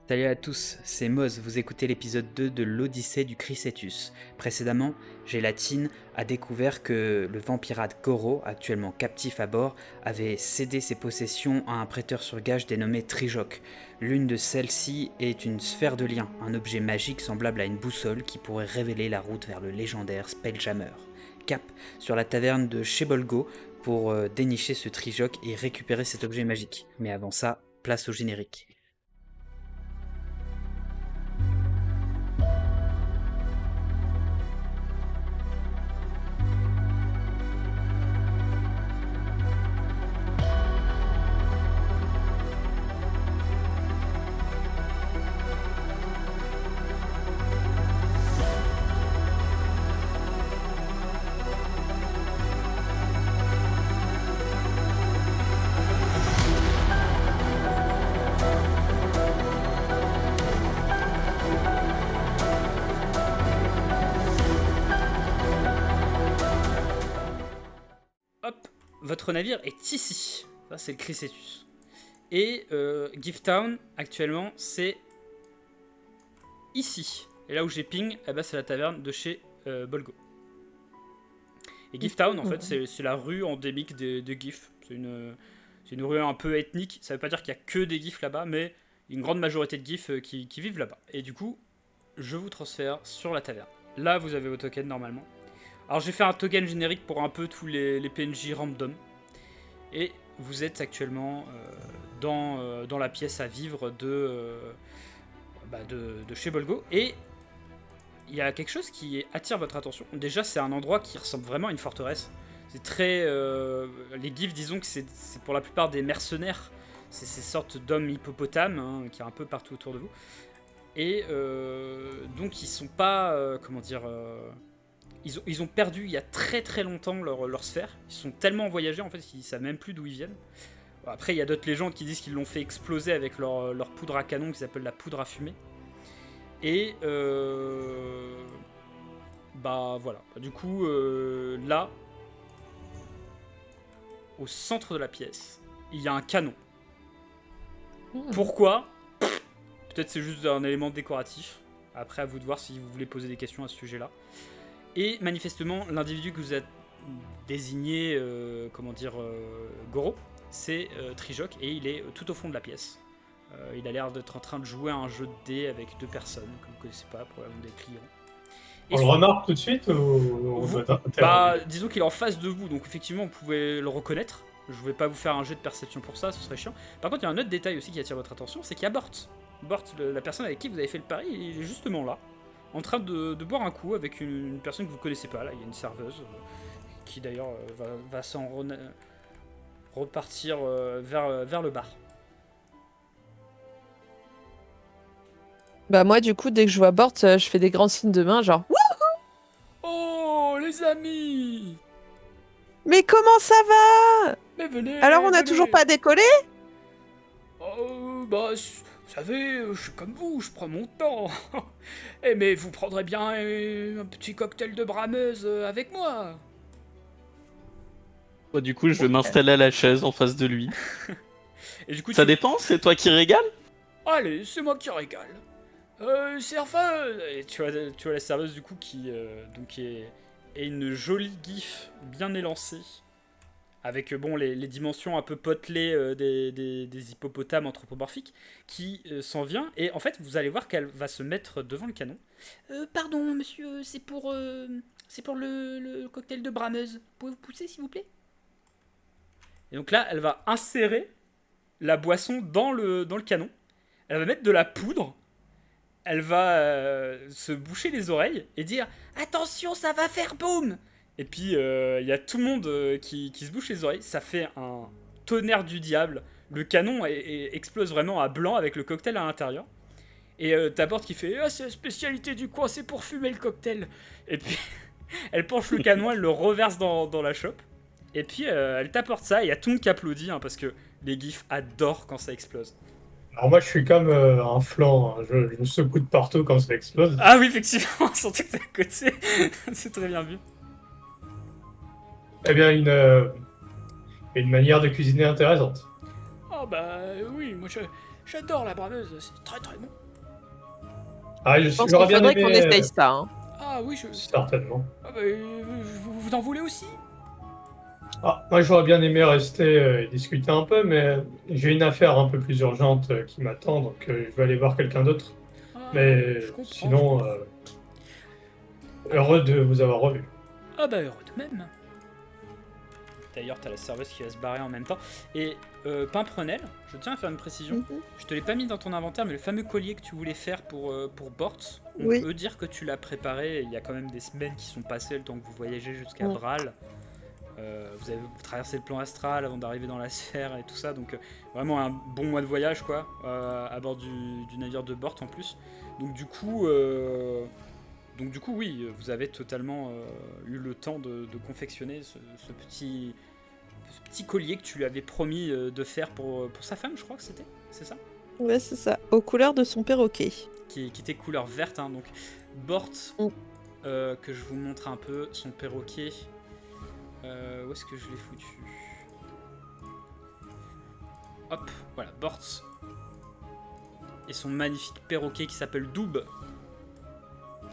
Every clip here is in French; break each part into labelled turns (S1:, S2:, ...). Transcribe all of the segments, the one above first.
S1: Salut à tous, c'est Moz, vous écoutez l'épisode 2 de l'Odyssée du Chrysétus. Précédemment, Gélatine a découvert que le vampirate Goro, actuellement captif à bord, avait cédé ses possessions à un prêteur sur gage dénommé Trijoc. L'une de celles-ci est une sphère de lien, un objet magique semblable à une boussole qui pourrait révéler la route vers le légendaire Spelljammer. Cap sur la taverne de Chebolgo pour dénicher ce Trijoc et récupérer cet objet magique. Mais avant ça, place au générique. Hop, votre navire est ici. Ça, c'est le Chrysétus. Et Gift Town, actuellement, c'est ici. Et là où j'ai ping, eh ben, c'est la taverne de chez Bolgo. Et Gift Town, en fait, c'est la rue endémique des Gifs. C'est une rue un peu ethnique. Ça veut pas dire qu'il y a que des Gifs là-bas, mais une grande majorité de Gifs qui vivent là-bas. Et du coup, je vous transfère sur la taverne. Là, vous avez vos tokens normalement. Alors j'ai fait un token générique pour un peu tous les PNJ random. Et vous êtes actuellement dans la pièce à vivre de chez Bolgo. Et il y a quelque chose qui attire votre attention. Déjà, c'est un endroit qui ressemble vraiment à une forteresse. C'est très... les gifs, disons que c'est pour la plupart des mercenaires. C'est ces sortes d'hommes hippopotames hein, qui est un peu partout autour de vous. Et donc ils sont pas... comment dire... Ils ont perdu il y a très très longtemps leur sphère. Ils sont tellement voyagés en fait qu'ils savent même plus d'où ils viennent. Après il y a d'autres légendes qui disent qu'ils l'ont fait exploser avec leur poudre à canon qui s'appelle la poudre à fumer. Et bah voilà. Du coup là, au centre de la pièce, il y a un canon. Pourquoi ? Peut-être c'est juste un élément décoratif. Après à vous de voir si vous voulez poser des questions à ce sujet-là. Et manifestement, l'individu que vous avez désigné, Goro, c'est Trijoc, et il est tout au fond de la pièce. Il a l'air d'être en train de jouer à un jeu de dés avec deux personnes que vous ne connaissez pas, probablement des clients.
S2: Et on le remarque tout de suite ou
S1: disons qu'il est en face de vous, donc effectivement vous pouvez le reconnaître. Je ne vais pas vous faire un jet de perception pour ça, ce serait chiant. Par contre, il y a un autre détail aussi qui attire votre attention, c'est qu'il y a Bort. Bort, la personne avec qui vous avez fait le pari, il est justement là, en train de boire un coup avec une personne que vous connaissez pas. Là, il y a une serveuse qui d'ailleurs va s'en repartir vers le bar.
S3: Bah moi du coup dès que je vois Bort, je fais des grands signes de main genre
S1: Oh les amis,
S3: mais comment ça va?
S1: mais venez.
S3: Alors on n'a
S1: venez.
S3: toujours pas décollé?
S1: Bah, vous savez, je suis comme vous, je prends mon temps. Eh, mais vous prendrez bien un petit cocktail de brameuse avec moi.
S4: Moi, du coup, je vais m'installer à la chaise en face de lui.
S1: Et du coup,
S4: Ça dépend, c'est toi qui régales?
S1: Allez, c'est moi qui régale. Serveuse. Et tu vois la serveuse du coup qui donc est une jolie gif bien élancée. Avec bon, les dimensions un peu potelées des hippopotames anthropomorphiques, qui s'en vient. Et en fait, vous allez voir qu'elle va se mettre devant le canon. Pardon, monsieur, c'est pour le cocktail de brameuse. Pouvez-vous pousser, s'il vous plaît? Et donc là, elle va insérer la boisson dans le canon. Elle va mettre de la poudre. Elle va se boucher les oreilles et dire « Attention, ça va faire boum !» Et puis, il y a tout le monde qui se bouche les oreilles. Ça fait un tonnerre du diable. Le canon explose vraiment à blanc avec le cocktail à l'intérieur. Et ta porte qui fait « Ah, c'est la spécialité du coin, c'est pour fumer le cocktail !» Et puis, elle penche le canon, elle le reverse dans la chope. Et puis, elle t'apporte ça. Et il y a tout le monde qui applaudit, hein, parce que les gifs adorent quand ça explose.
S2: Alors moi, je suis comme un flanc. Hein. Je secoue de partout quand ça explose.
S1: Ah oui, effectivement, surtout que t'es à côté. C'est très bien vu.
S2: Eh bien, une manière de cuisiner intéressante.
S1: Oh bah oui, moi J'adore la brameuse, c'est très très bon.
S2: Ah,
S3: Je pense
S2: j'aurais
S3: qu'il
S2: bien
S3: faudrait qu'on
S2: aimé,
S3: essaye ça. Hein.
S1: Ah oui, je...
S2: certainement.
S1: Ah bah, vous en voulez aussi?
S2: Ah, moi, j'aurais bien aimé rester et discuter un peu, mais j'ai une affaire un peu plus urgente qui m'attend, donc je vais aller voir quelqu'un d'autre.
S1: Ah,
S2: Mais
S1: je comprends.
S2: sinon,
S1: je comprends.
S2: heureux de vous avoir revu.
S1: Ah bah heureux de même. D'ailleurs, t'as la serveuse qui va se barrer en même temps. Et Pimprenel, je tiens à faire une précision.
S3: Mhm.
S1: Je te l'ai pas mis dans ton inventaire, mais le fameux collier que tu voulais faire pour Bort, on
S3: Oui.
S1: peut dire que tu l'as préparé. Il y a quand même des semaines qui sont passées le temps que vous voyagez jusqu'à
S3: Ouais.
S1: Bral. Vous traversé le plan astral avant d'arriver dans la sphère et tout ça, donc vraiment un bon mois de voyage quoi, à bord du navire de Bort en plus. Donc du coup oui, vous avez totalement eu le temps de confectionner ce petit collier que tu lui avais promis de faire pour sa femme, je crois que c'est ça,
S3: Ouais, c'est ça. Aux couleurs de son perroquet.
S1: qui était couleur verte, hein, donc Bort,
S3: Mm.
S1: que je vous montre un peu son perroquet. Où est-ce que je l'ai foutu? Hop, voilà, Bort et son magnifique perroquet qui s'appelle Doob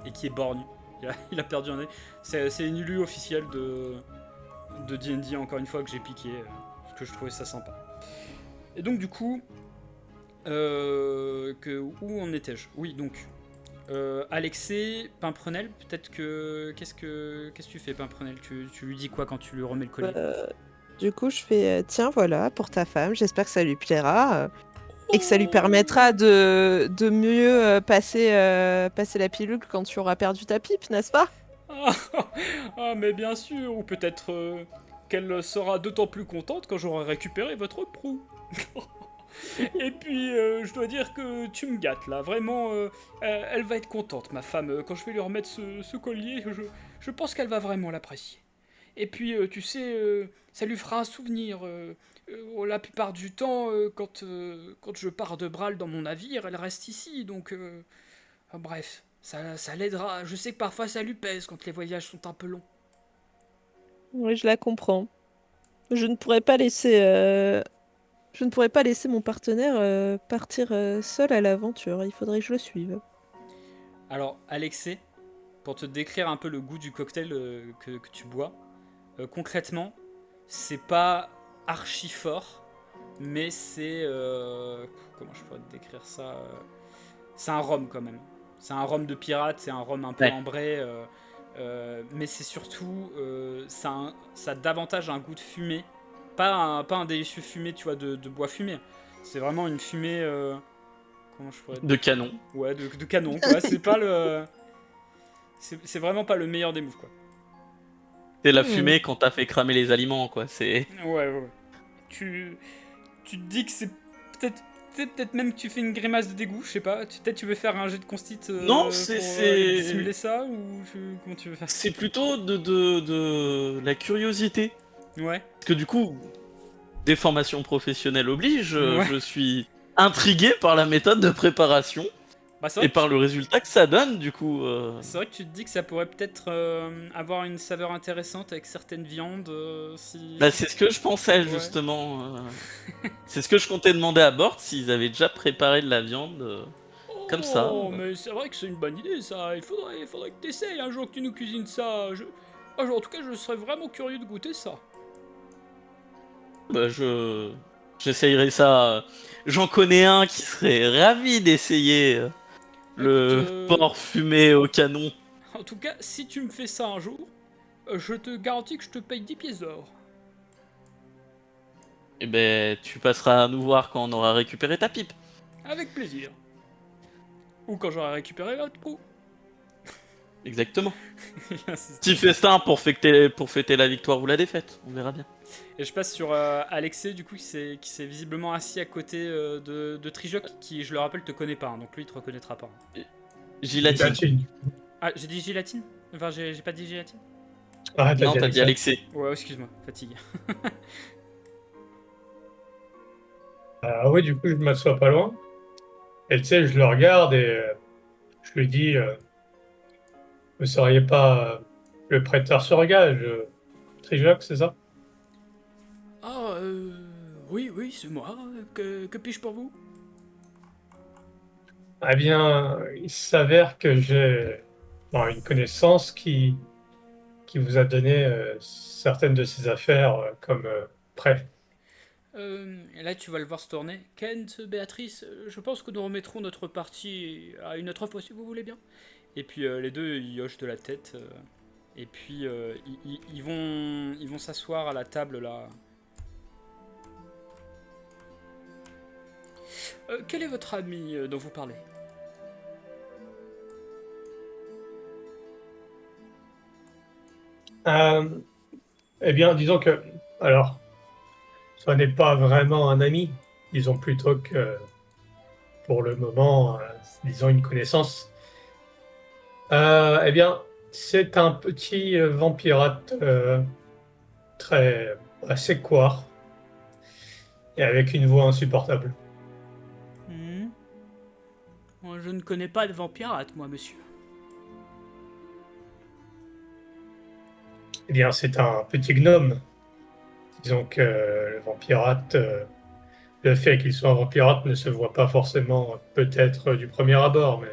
S1: et qui est borgne. Il a perdu un œil. C'est une illu officielle de D&D, encore une fois, que j'ai piqué, parce que je trouvais ça sympa. Et donc du coup, où en étais-je? Oui, donc Alexei, Pimprenel, peut-être que... Qu'est-ce que tu fais, Pimprenel? Tu lui dis quoi quand tu lui remets le collier?
S3: Du coup, je fais tiens, voilà, pour ta femme. J'espère que ça lui plaira. Et que ça lui permettra de mieux passer la pilule quand tu auras perdu ta pipe, n'est-ce pas?
S1: Ah, ah, mais bien sûr, ou peut-être qu'elle sera d'autant plus contente quand j'aurai récupéré votre proue. Et puis, je dois dire que tu me gâtes là, vraiment, elle va être contente, ma femme, quand je vais lui remettre ce collier, je pense qu'elle va vraiment l'apprécier. Et puis, tu sais, ça lui fera un souvenir. La plupart du temps, quand je pars de Bral dans mon navire, elle reste ici, donc... bref, ça l'aidera. Je sais que parfois ça lui pèse quand les voyages sont un peu longs.
S3: Oui, je la comprends. Je ne pourrais pas laisser, mon partenaire partir seul à l'aventure. Il faudrait que je le suive.
S1: Alors, Alexei, pour te décrire un peu le goût du cocktail que tu bois, concrètement, c'est pas archi fort, mais c'est... comment je pourrais te décrire ça c'est un rhum quand même. C'est un rhum de pirate, c'est un rhum un peu
S4: Ouais.
S1: ambré, mais c'est surtout... ça a davantage un goût de fumée. Pas un délicieux fumé, tu vois, de bois fumé. C'est vraiment une fumée... comment je pourrais...
S4: De canon.
S1: Ouais, de canon, quoi. C'est pas le... C'est vraiment pas le meilleur des moves, quoi.
S4: C'est la
S3: Hmm.
S4: fumée quand t'as fait cramer les aliments, quoi. C'est.
S1: Ouais. Tu te dis que c'est peut-être... Peut-être même que tu fais une grimace de dégoût, je sais pas. Peut-être tu veux faire un jet de constit
S4: Non,
S1: pour
S4: c'est-
S1: dissimuler ça, ou comment tu veux faire?
S4: C'est plutôt de la curiosité.
S1: Ouais.
S4: Parce que du coup, des formations professionnelles obligent,
S1: Ouais.
S4: je suis intrigué par la méthode de préparation
S1: Bah, c'est vrai,
S4: et par le résultat que ça donne, du coup.
S1: c'est vrai que tu te dis que ça pourrait peut-être avoir une saveur intéressante avec certaines viandes, si...
S4: Bah, c'est ce que je pensais,
S1: Ouais.
S4: justement. C'est ce que je comptais demander à Bord, s'ils avaient déjà préparé de la viande. Comme ça.
S1: Oh, mais c'est vrai que c'est une bonne idée, ça. Il faudrait que t'essayes un jour que tu nous cuisines ça. En tout cas, je serais vraiment curieux de goûter ça.
S4: Bah, j'essayerai ça. J'en connais un qui serait ravi d'essayer le
S1: Écoute,
S4: porc fumé au canon.
S1: en tout cas, si tu me fais ça un jour, je te garantis que je te paye 10 pièces d'or.
S4: Et ben, tu passeras à nous voir quand on aura récupéré ta pipe.
S1: Avec plaisir. Ou quand j'aurai récupéré votre proue.
S4: Exactement. Petit festin pour fêter la victoire ou la défaite. On verra bien.
S1: Et je passe sur Alexei, du coup, qui s'est visiblement assis à côté de Trijoc, qui, je le rappelle, te connaît pas, hein, donc lui, il te reconnaîtra pas.
S4: Gilatine.
S2: Latine.
S1: Ah, j'ai dit Gélatine? Enfin, j'ai pas dit Gélatine?
S2: Ah,
S4: Non, t'as dit Alexei.
S1: Ouais, excuse-moi, fatigue.
S2: Ah oui, du coup, je m'assois pas loin. Et tu sais, je le regarde et je lui dis, vous seriez pas le prêteur sur gage, Trijoc, c'est ça?
S1: Ah, oui, c'est moi. Que puis-je pour vous?
S2: Eh bien, il s'avère que j'ai une connaissance qui vous a donné certaines de ses affaires comme prêt.
S1: Et là, tu vas le voir se tourner. Kent, Béatrice, je pense que nous remettrons notre partie à une autre fois si vous voulez bien. Et puis les deux, ils hochent de la tête. Et puis ils vont s'asseoir à la table là. Quel est votre ami dont vous parlez?
S2: Euh, eh bien, disons que, alors, ce n'est pas vraiment un ami, disons plutôt que, pour le moment, disons une connaissance. Eh bien, c'est un petit vampirate très assez court et avec une voix insupportable.
S1: Hmm. Moi, je ne connais pas de vampirate, moi, monsieur.
S2: Eh bien, c'est un petit gnome. Disons que le vampirate, le fait qu'il soit un vampirate ne se voit pas forcément peut-être du premier abord, mais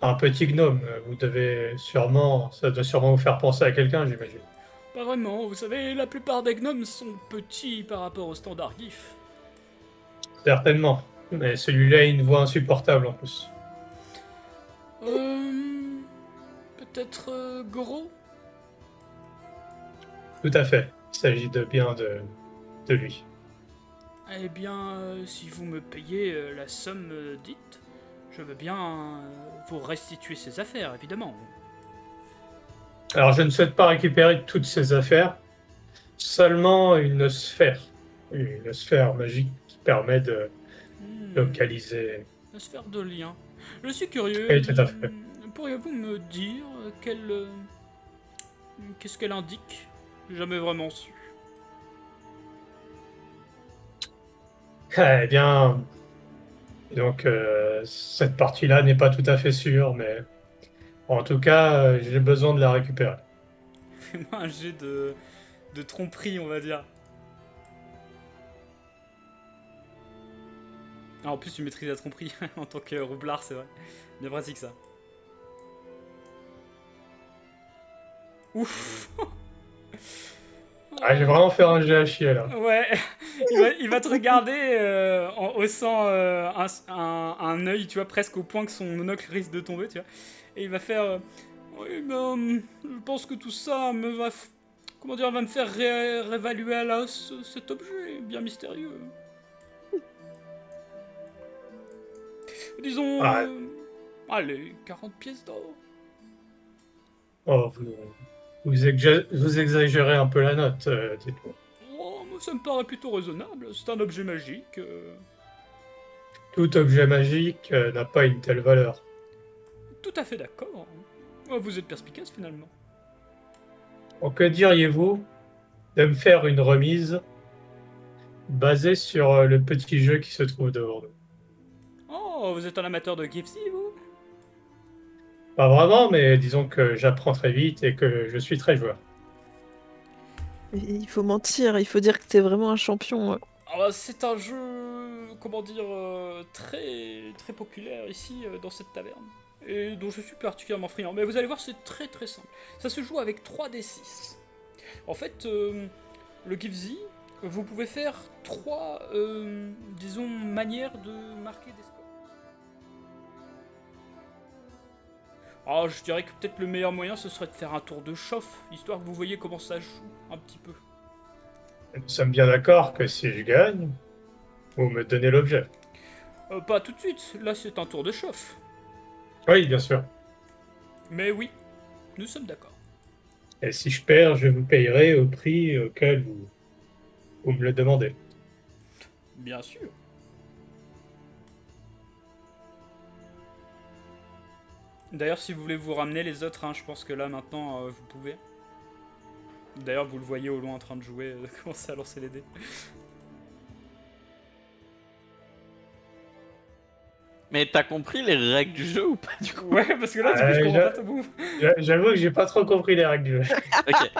S2: un petit gnome, ça doit sûrement vous faire penser à quelqu'un, j'imagine.
S1: Pas vraiment, vous savez, la plupart des gnomes sont petits par rapport au standard GIF.
S2: Certainement, mais celui-là a une voix insupportable en plus.
S1: Peut-être Goro?
S2: Tout à fait, il s'agit de lui.
S1: Eh bien, si vous me payez la somme dite, je veux bien vous restituer ces affaires, évidemment.
S2: Alors, je ne souhaite pas récupérer toutes ces affaires, seulement une sphère magique qui permet de localiser.
S1: La sphère de lien. Je suis curieux.
S2: Oui, tout à fait.
S1: Pourriez-vous me dire qu'est-ce qu'elle indique? J'ai jamais vraiment su.
S2: Eh bien, donc cette partie-là n'est pas tout à fait sûre, mais en tout cas, j'ai besoin de la récupérer.
S1: Fais-moi un jet de tromperie, on va dire. Ah, en plus, tu maîtrises la tromperie en tant que roublard, c'est vrai. Bien pratique ça. Ouf.
S2: Ah, j'ai vraiment fait un jet à chier là.
S1: Ouais, il va te regarder en haussant un œil, tu vois, presque au point que son monocle risque de tomber, tu vois. Et il va faire oui, ben, je pense que tout ça comment dire, va me faire réévaluer à la hausse cet objet bien mystérieux. Disons,
S2: Ah,
S1: allez, 40 pièces d'or.
S2: oh, vous exagérez un peu la note, dites-moi.
S1: Oh, moi, ça me paraît plutôt raisonnable, c'est un objet magique.
S2: Tout objet magique n'a pas une telle valeur.
S1: Tout à fait d'accord. Vous êtes perspicace finalement.
S2: Donc, que diriez-vous de me faire une remise basée sur le petit jeu qui se trouve devant nous?
S1: Oh, vous êtes un amateur de Gifsy, vous?
S2: Pas vraiment, mais disons que j'apprends très vite et que je suis très joueur.
S3: Il faut mentir, il faut dire que t'es vraiment un champion.
S1: Ah bah, c'est un jeu, comment dire, très très populaire ici dans cette taverne. Et dont je suis particulièrement friand. Mais vous allez voir, c'est très très simple. Ça se joue avec 3d6. En fait, le Gifsy, vous pouvez faire trois, disons, manières de marquer des scores. Alors, je dirais que peut-être le meilleur moyen, ce serait de faire un tour de chauffe, histoire que vous voyez comment ça joue un petit peu.
S2: Nous sommes bien d'accord que si je gagne, vous me donnez l'objet.
S1: Pas tout de suite, là c'est un tour de chauffe.
S2: Oui, bien sûr.
S1: Mais oui, nous sommes d'accord.
S2: Et si je perds, je vous payerai au prix auquel vous me le demandez.
S1: Bien sûr. D'ailleurs, si vous voulez vous ramener les autres, hein, je pense que là maintenant vous pouvez. D'ailleurs, vous le voyez au loin en train de jouer, commencer à lancer les dés.
S4: Mais t'as compris les règles du jeu ou pas du coup?
S1: Ouais, parce que là, du coup, je comprends pas ton move.
S2: J'avoue que j'ai pas trop compris les règles du jeu.
S4: Ok.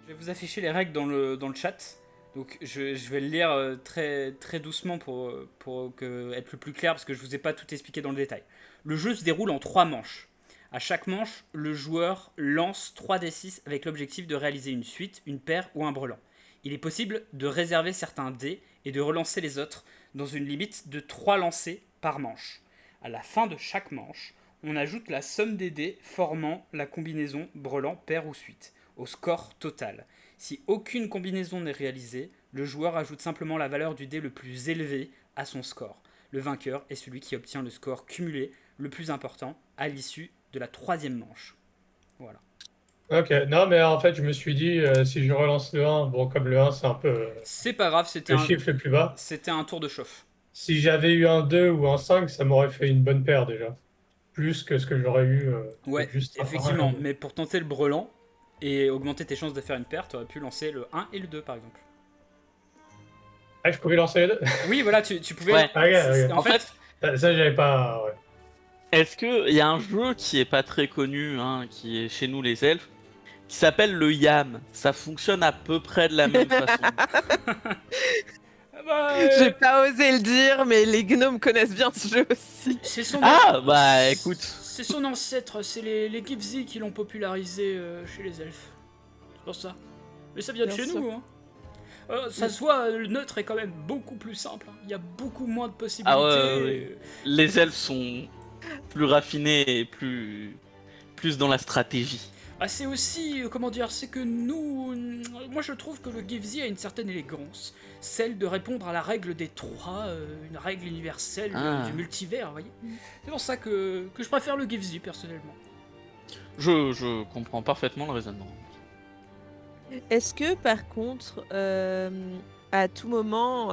S1: Je vais vous afficher les règles dans le chat. Donc je vais le lire très, très doucement être le plus clair parce que je vous ai pas tout expliqué dans le détail. Le jeu se déroule en 3 manches. À chaque manche, le joueur lance 3d6 avec l'objectif de réaliser une suite, une paire ou un brelan. Il est possible de réserver certains dés et de relancer les autres dans une limite de 3 lancers par manche. À la fin de chaque manche, on ajoute la somme des dés formant la combinaison brelan, paire ou suite au score total. Si aucune combinaison n'est réalisée, le joueur ajoute simplement la valeur du dé le plus élevé à son score. Le vainqueur est celui qui obtient le score cumulé le plus important à l'issue de la 3e manche. Voilà.
S2: Ok, non, mais en fait, je me suis dit, si je relance le 1, bon, comme le 1, c'est un peu
S1: C'est pas grave,
S2: le chiffre le plus bas.
S1: c'était un tour de chauffe.
S2: Si j'avais eu un 2 ou un 5, ça m'aurait fait une bonne paire déjà. Plus que ce que j'aurais eu
S1: Ouais,
S2: avec juste
S1: effectivement,
S2: un.
S1: mais pour tenter le brelan et augmenter tes chances de faire une paire, tu aurais pu lancer le 1 et le 2 par exemple.
S2: Ah, je pouvais lancer les deux?
S1: Oui, voilà, tu pouvais.
S4: Ouais.
S2: Ah, ok, ok.
S1: En fait,
S2: Ça, j'avais pas. Ouais.
S4: Est-ce qu'il y a un jeu qui est pas très connu, hein, qui est chez nous les elfes, qui s'appelle le Yam? Ça fonctionne à peu près de la même façon.
S3: J'ai pas osé le dire, mais les gnomes connaissent bien ce jeu aussi.
S1: c'est son.
S4: Ah, bah écoute.
S1: C'est son ancêtre, c'est les Gifzi qui l'ont popularisé chez les elfes. C'est pour ça. Mais ça vient de
S3: Bien
S1: chez
S3: sûr.
S1: nous, hein. Ça se voit, le neutre est quand même beaucoup plus simple. Hein. Il y a beaucoup moins de possibilités.
S4: Ah ouais. Les elfes sont plus raffinés et plus dans la stratégie.
S1: Ah, c'est aussi, comment dire, c'est que nous... Moi je trouve que le Gifzi a une certaine élégance. Celle de répondre à la règle des 3, une règle universelle du multivers, vous voyez. C'est pour ça que je préfère le Gifzi, personnellement.
S4: Je comprends parfaitement le raisonnement.
S3: Est-ce que par contre, à tout moment,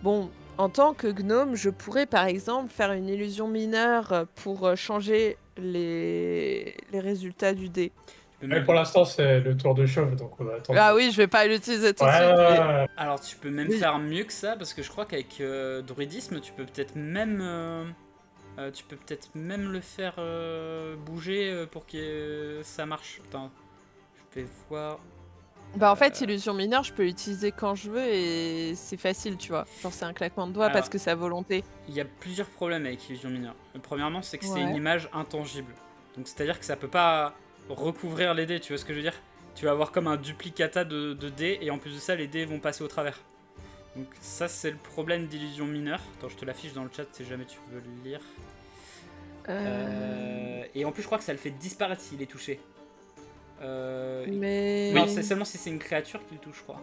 S3: bon, en tant que gnome, je pourrais par exemple faire une illusion mineure pour changer les résultats du dé?
S1: Tu peux
S2: Mais
S1: même-
S2: pour l'instant, c'est le tour de chauffe, donc on va attendre.
S3: Ah oui, je vais pas l'utiliser tout de
S2: Ouais,
S3: suite.
S2: ouais,
S3: mais-
S2: ouais.
S1: Alors tu peux même
S3: Oui.
S1: faire mieux que ça, parce que je crois qu'avec Druidisme, tu peux peut-être même... le faire bouger pour que ça marche. Attends, je vais voir...
S3: Bah en fait, illusion mineure, je peux l'utiliser quand je veux et c'est facile, tu vois. Genre c'est un claquement de doigts
S1: Alors,
S3: parce que c'est à volonté.
S1: Il y a plusieurs problèmes avec Illusion Mineure. Premièrement, c'est que c'est
S3: Ouais.
S1: une image intangible. Donc c'est-à-dire que ça peut pas recouvrir les dés, tu vois ce que je veux dire? Tu vas avoir comme un duplicata de dés, et en plus de ça, les dés vont passer au travers. Donc ça, c'est le problème d'Illusion Mineure. Attends, je te l'affiche dans le chat si jamais tu veux le lire. Et en plus, je crois que ça le fait disparaître s'il est touché.
S3: Mais...
S1: Non, c'est seulement si c'est une créature qui le touche, je crois.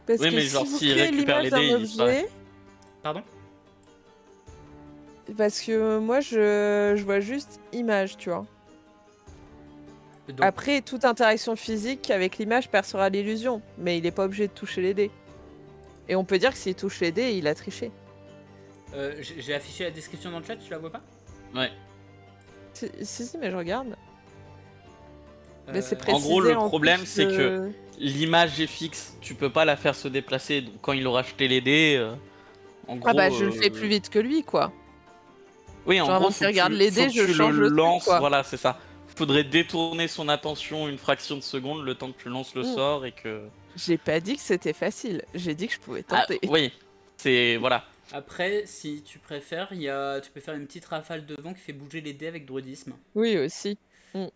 S3: Parce
S4: Oui,
S3: que
S4: mais
S3: si
S4: genre,
S3: vous
S4: s'il
S3: créez
S4: récupère
S3: l'image
S4: les dés,
S3: d'un
S4: il disparaît.
S3: objet...
S1: Pardon?
S3: Parce que moi, je vois juste image, tu vois.
S1: Donc,
S3: Après, toute interaction physique avec l'image percera l'illusion, mais il est pas obligé de toucher les dés. Et on peut dire que s'il touche les dés, il a triché.
S1: j'ai affiché la description dans le chat, tu la vois pas?
S4: Ouais.
S3: Si, mais je regarde. Mais c'est
S1: Euh,
S3: précisé
S4: En gros, le
S3: en
S4: problème,
S3: plus
S4: c'est
S3: de-
S4: que l'image est fixe. Tu peux pas la faire se déplacer. Donc quand il aura jeté les dés, en gros.
S3: Ah bah, je le fais plus vite que lui, quoi.
S4: Oui, en
S3: Genre,
S4: gros,
S3: avant qu'il regarde les dés,
S4: faut que
S3: je
S4: tu
S3: change
S4: le
S3: le truc,
S4: lances.
S3: quoi.
S4: Voilà, c'est ça. Faudrait détourner son attention une fraction de seconde le temps que tu lances le sort et que.
S3: J'ai pas dit que c'était facile, j'ai dit que je pouvais
S4: Ah,
S3: tenter.
S4: oui, c'est voilà.
S1: Après, si tu préfères, tu peux faire une petite rafale de vent qui fait bouger les dés avec druidisme.
S3: Oui, aussi.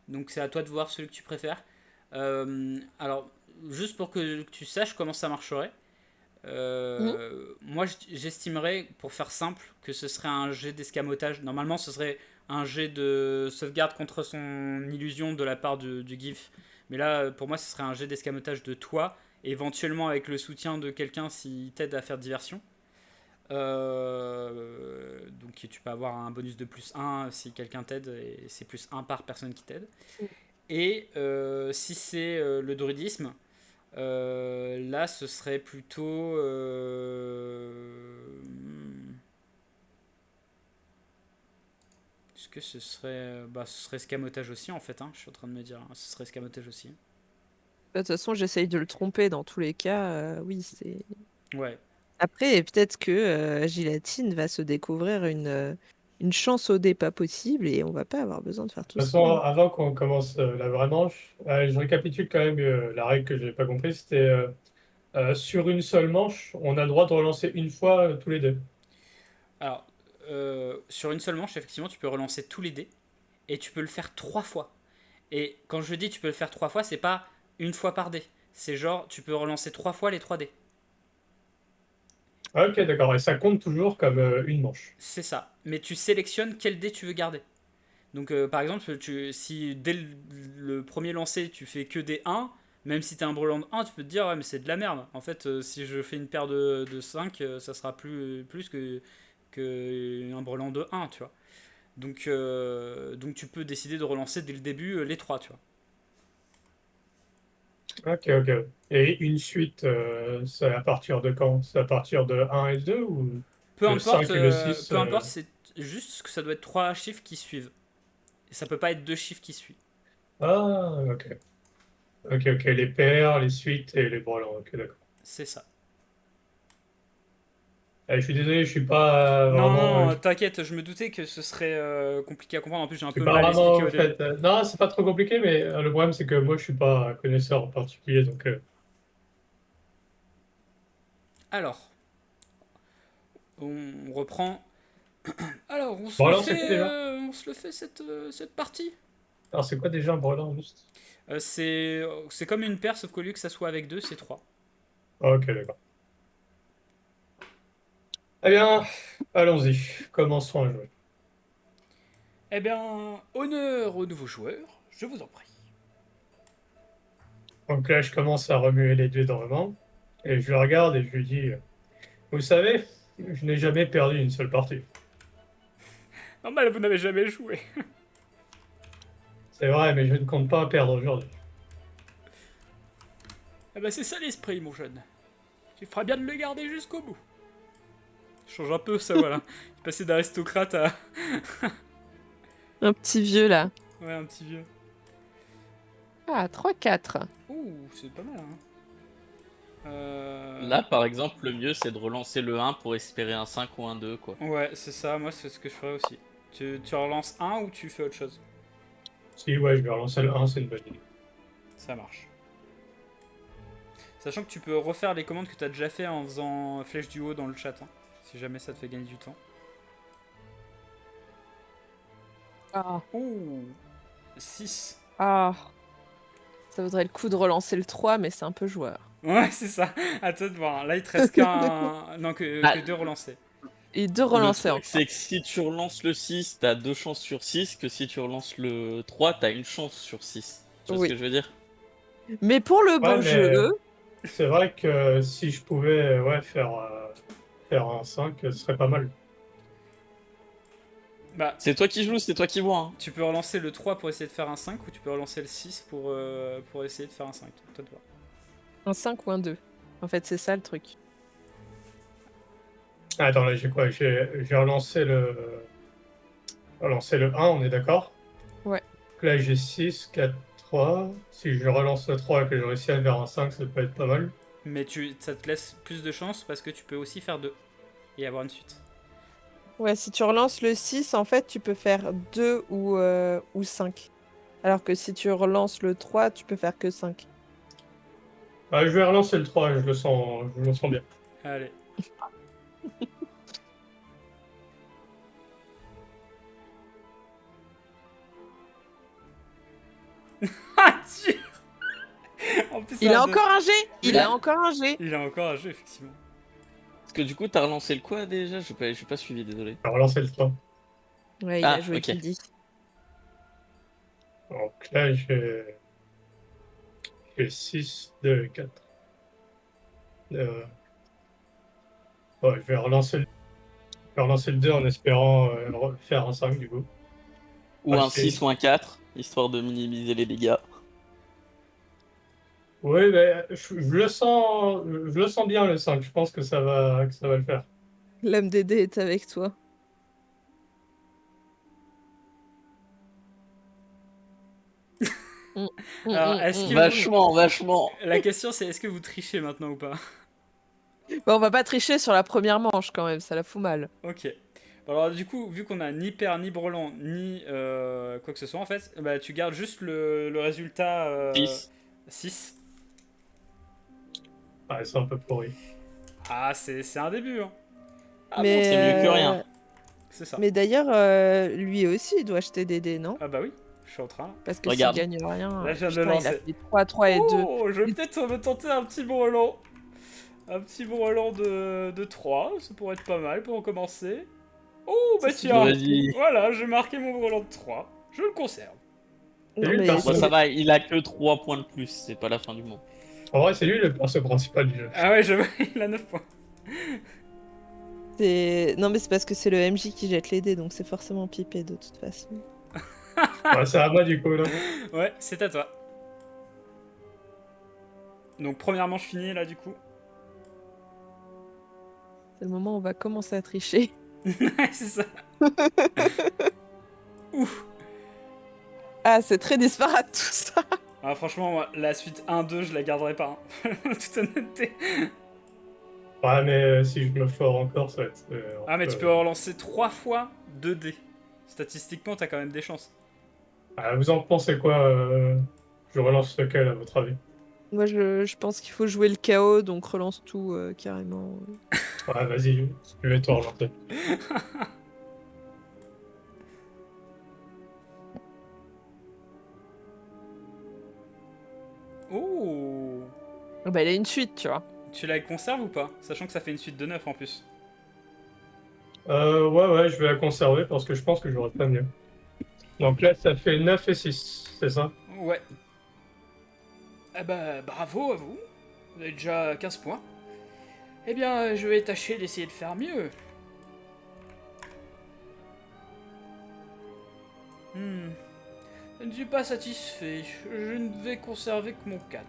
S1: Donc c'est à toi de voir celui que tu préfères. Alors, juste pour que tu saches comment ça marcherait, moi j'estimerais, pour faire simple, que ce serait un jet d'escamotage. Normalement, ce serait un jet de sauvegarde contre son illusion de la part du GIF. Mais là, pour moi, ce serait un jet d'escamotage de toi, éventuellement avec le soutien de quelqu'un s'il t'aide à faire diversion. Donc tu peux avoir un bonus de plus 1 si quelqu'un t'aide, et c'est plus 1 par personne qui t'aide. Et si c'est le druidisme, là ce serait plutôt est-ce que ce serait ce serait escamotage aussi en fait, hein, je suis en train de me dire, hein, ce serait escamotage aussi.
S3: De toute façon, j'essaye de le tromper dans tous les cas. Oui, c'est.
S1: Ouais.
S3: Après, peut-être que Gilatine va se découvrir une chance au dé pas possible et on va pas avoir besoin de faire tout
S2: De toute
S3: ça.
S2: façon, avant qu'on commence la vraie manche, je récapitule quand même la règle que j'ai pas compris. C'était Sur une seule manche, on a le droit de relancer une fois tous les deux.
S1: Alors, sur une seule manche, effectivement, tu peux relancer tous les dés et tu peux le faire 3 fois. Et quand je dis tu peux le faire 3 fois, c'est pas une fois par dé. C'est genre, tu peux relancer 3 fois les 3 dés.
S2: Ah, ok, d'accord. Et ça compte toujours comme une manche.
S1: C'est ça. Mais tu sélectionnes quel dé tu veux garder. Donc, par exemple, si dès le premier lancer, tu fais que des 1, même si t'es un brelan de 1, tu peux te dire, ouais, mais c'est de la merde. En fait, si je fais une paire de 5, ça sera plus que un brelan de 1, tu vois. Donc tu peux décider de relancer dès le début les 3, tu vois.
S2: Ok, ok. Et une suite, c'est à partir de quand? C'est à partir de un et 2 ou le 5 et le 6
S1: Peu importe, c'est juste que ça doit être 3 chiffres qui suivent. Et ça peut pas être 2 chiffres qui suivent.
S2: Ah, ok. Ok, ok. Les paires, les suites et les brelans. Ok, d'accord.
S1: C'est ça.
S2: Je suis désolé, je suis pas
S1: Non,
S2: vraiment.
S1: non, t'inquiète, je me doutais que ce serait compliqué à comprendre. En plus, j'ai un
S2: Je suis
S1: peu
S2: pas
S1: mal
S2: vraiment,
S1: expliqué
S2: en
S1: au début.
S2: fait. Non, c'est pas trop compliqué, mais le problème, c'est que moi, je suis pas connaisseur en particulier, donc.
S1: Alors, on reprend. Alors,
S2: Brelan, c'est quoi déjà?
S1: on se le fait cette partie.
S2: Alors, c'est quoi déjà un brelan, juste?
S1: C'est comme une paire, sauf qu'au lieu que ça soit avec 2, c'est 3.
S2: Ok, d'accord. Eh bien, allons-y. Commençons à jouer.
S1: Eh bien, honneur aux nouveaux joueurs, je vous en prie.
S2: Donc là, je commence à remuer les dés dans le main, et je le regarde et je lui dis, vous savez, je n'ai jamais perdu une seule partie.
S1: Normal, vous n'avez jamais joué.
S2: C'est vrai, mais je ne compte pas perdre aujourd'hui.
S1: Eh ben, c'est ça l'esprit, mon jeune. Tu feras bien de le garder jusqu'au bout. Change un peu, ça, voilà. Passer d'aristocrate à.
S3: Un petit vieux là.
S1: Ouais, un petit vieux.
S3: Ah, 3-4.
S1: Ouh, c'est pas mal, hein.
S4: Là, par exemple, le mieux c'est de relancer le 1 pour espérer un 5 ou un 2, quoi.
S1: Ouais, c'est ça, moi, c'est ce que je ferais aussi. Tu relances un ou tu fais autre chose.
S2: Si, ouais, je vais relancer le 1, c'est une bonne idée.
S1: Ça marche. Sachant que tu peux refaire les commandes que tu as déjà fait en faisant flèche du haut dans le chat, hein, si jamais ça te fait gagner du temps.
S3: Ah.
S1: Ouh, 6.
S3: Ah. Ça vaudrait le coup de relancer le 3, mais c'est un peu joueur.
S1: Ouais, c'est ça. À toi de voir. Là, il te reste qu'un. Non, que 2 relancés.
S3: Et deux
S4: Le
S3: relancer
S4: truc,
S3: encore.
S4: c'est que si tu relances le 6, t'as 2 chances sur 6, que si tu relances le 3, t'as une chance sur 6. Tu vois ce
S3: Oui.
S4: que je veux dire?
S3: Mais pour le
S2: Ouais,
S3: beau
S2: mais
S3: jeu,
S2: c'est vrai que si je pouvais ouais, faire un 5, ce serait pas mal.
S1: Bah,
S4: C'est toi qui joues, c'est toi qui vois. Hein.
S1: tu peux relancer le 3 pour essayer de faire un 5 ou tu peux relancer le 6 pour essayer de faire un 5. À toi de voir.
S3: un 5 ou un 2. En fait, c'est ça le truc.
S2: Ah, attends, là, j'ai quoi? J'ai relancé le 1, on est d'accord?
S3: Ouais.
S2: Donc là, j'ai 6, 4, 3. Si je relance le 3 et que je réussis à faire un 5, ça peut être pas mal.
S1: Mais ça te laisse plus de chance parce que tu peux aussi faire 2 et avoir une suite.
S3: Ouais, si tu relances le 6, en fait, tu peux faire 2 ou 5. Alors que si tu relances le 3, tu peux faire que 5.
S2: Ah, je vais relancer le 3, je le sens bien.
S1: Allez. Ah, Dieu. En plus,
S3: Il
S1: ça
S3: a
S1: a
S3: encore un G. Il
S4: Oui.
S3: a encore un G.
S1: Il a encore un jeu, effectivement.
S4: Parce que du coup, t'as relancé le quoi déjà? J'ai pas suivi, désolé.
S2: Je vais relancer le 3.
S3: Ouais, il a
S4: Ah,
S3: joué
S4: ok.
S3: Kiddy.
S2: Donc là, j'ai 6, 2, 4. Ouais, je vais relancer le 2 en espérant faire un 5 du coup.
S4: Ou
S2: Ah,
S4: un 6 ou un 4, histoire de minimiser les dégâts.
S2: Oui, mais je le sens bien le 5. Je pense que que ça va le faire.
S3: L'homme des dés est avec toi. Mm,
S1: Alors, est-ce que
S4: Vachement, vachement.
S1: La question, c'est est-ce que vous trichez maintenant ou pas?
S3: Bon, on va pas tricher sur la première manche quand même, ça la fout mal.
S1: Ok. Bon, alors, du coup, vu qu'on a ni paire, ni brelan, ni quoi que ce soit, en fait, bah, tu gardes juste le résultat
S4: 6.
S1: 6.
S2: Ah, c'est un peu pourri.
S1: Ah, c'est un début, hein.
S4: Ah bon, c'est mieux que rien.
S1: C'est ça.
S3: Mais d'ailleurs, lui aussi, il doit acheter des dés, non?
S1: Ah bah oui, je suis en train.
S3: Parce que s'il
S4: Regarde.
S3: gagne rien,
S1: Là, je viens de le
S3: putain, il a
S1: lancer.
S3: fait 3, 3 et 2.
S1: Oh, je vais peut-être me tenter un petit bon Roland. Un petit bon Roland de 3, ça pourrait être pas mal pour en commencer. Oh, bah
S3: Ça, c'est
S1: tiens,
S4: Vas-y.
S1: voilà, j'ai marqué mon Roland de 3. Je le conserve.
S3: Non,
S2: lui, le
S3: mais
S2: perso.
S4: Bon, ça va, il a que 3 points de plus, c'est pas la fin du monde.
S2: En vrai, c'est lui le perso principal du jeu.
S1: Ah ouais, je vois, il a 9 points.
S3: Non, mais c'est parce que c'est le MJ qui jette les dés, donc c'est forcément pipé de toute façon.
S2: Ouais, c'est à moi du coup, là.
S1: Ouais, c'est à toi. Donc, première manche finie, là, du coup.
S3: C'est le moment où on va commencer à tricher.
S1: Ouais, c'est ça. Ouf.
S3: Ah, c'est très disparate tout ça.
S1: Ah, franchement, moi, la suite 1-2, je la garderai pas. Hein. En toute honnêteté.
S2: Ouais, mais si je me fore encore, ça va être.
S1: Ah, mais tu peux relancer 3 fois 2 dés. Statistiquement, t'as quand même des chances.
S2: Ah, vous en pensez quoi je relance lequel, à votre avis?
S3: Moi, je pense qu'il faut jouer le chaos, donc relance tout carrément.
S2: Ouais, vas-y, je vais te relancer.
S1: Oh.
S3: Ah bah, il a une suite, tu vois.
S1: Tu la conserves ou pas? Sachant que ça fait une suite de 9 en plus.
S2: Ouais, je vais la conserver parce que je pense que j'aurais pas mieux. Donc là, ça fait 9 et 6, c'est ça?
S1: Ouais. Eh bah, bravo à vous. Vous avez déjà 15 points. Eh bien, je vais tâcher d'essayer de faire mieux. Je ne suis pas satisfait. Je ne vais conserver que mon 4.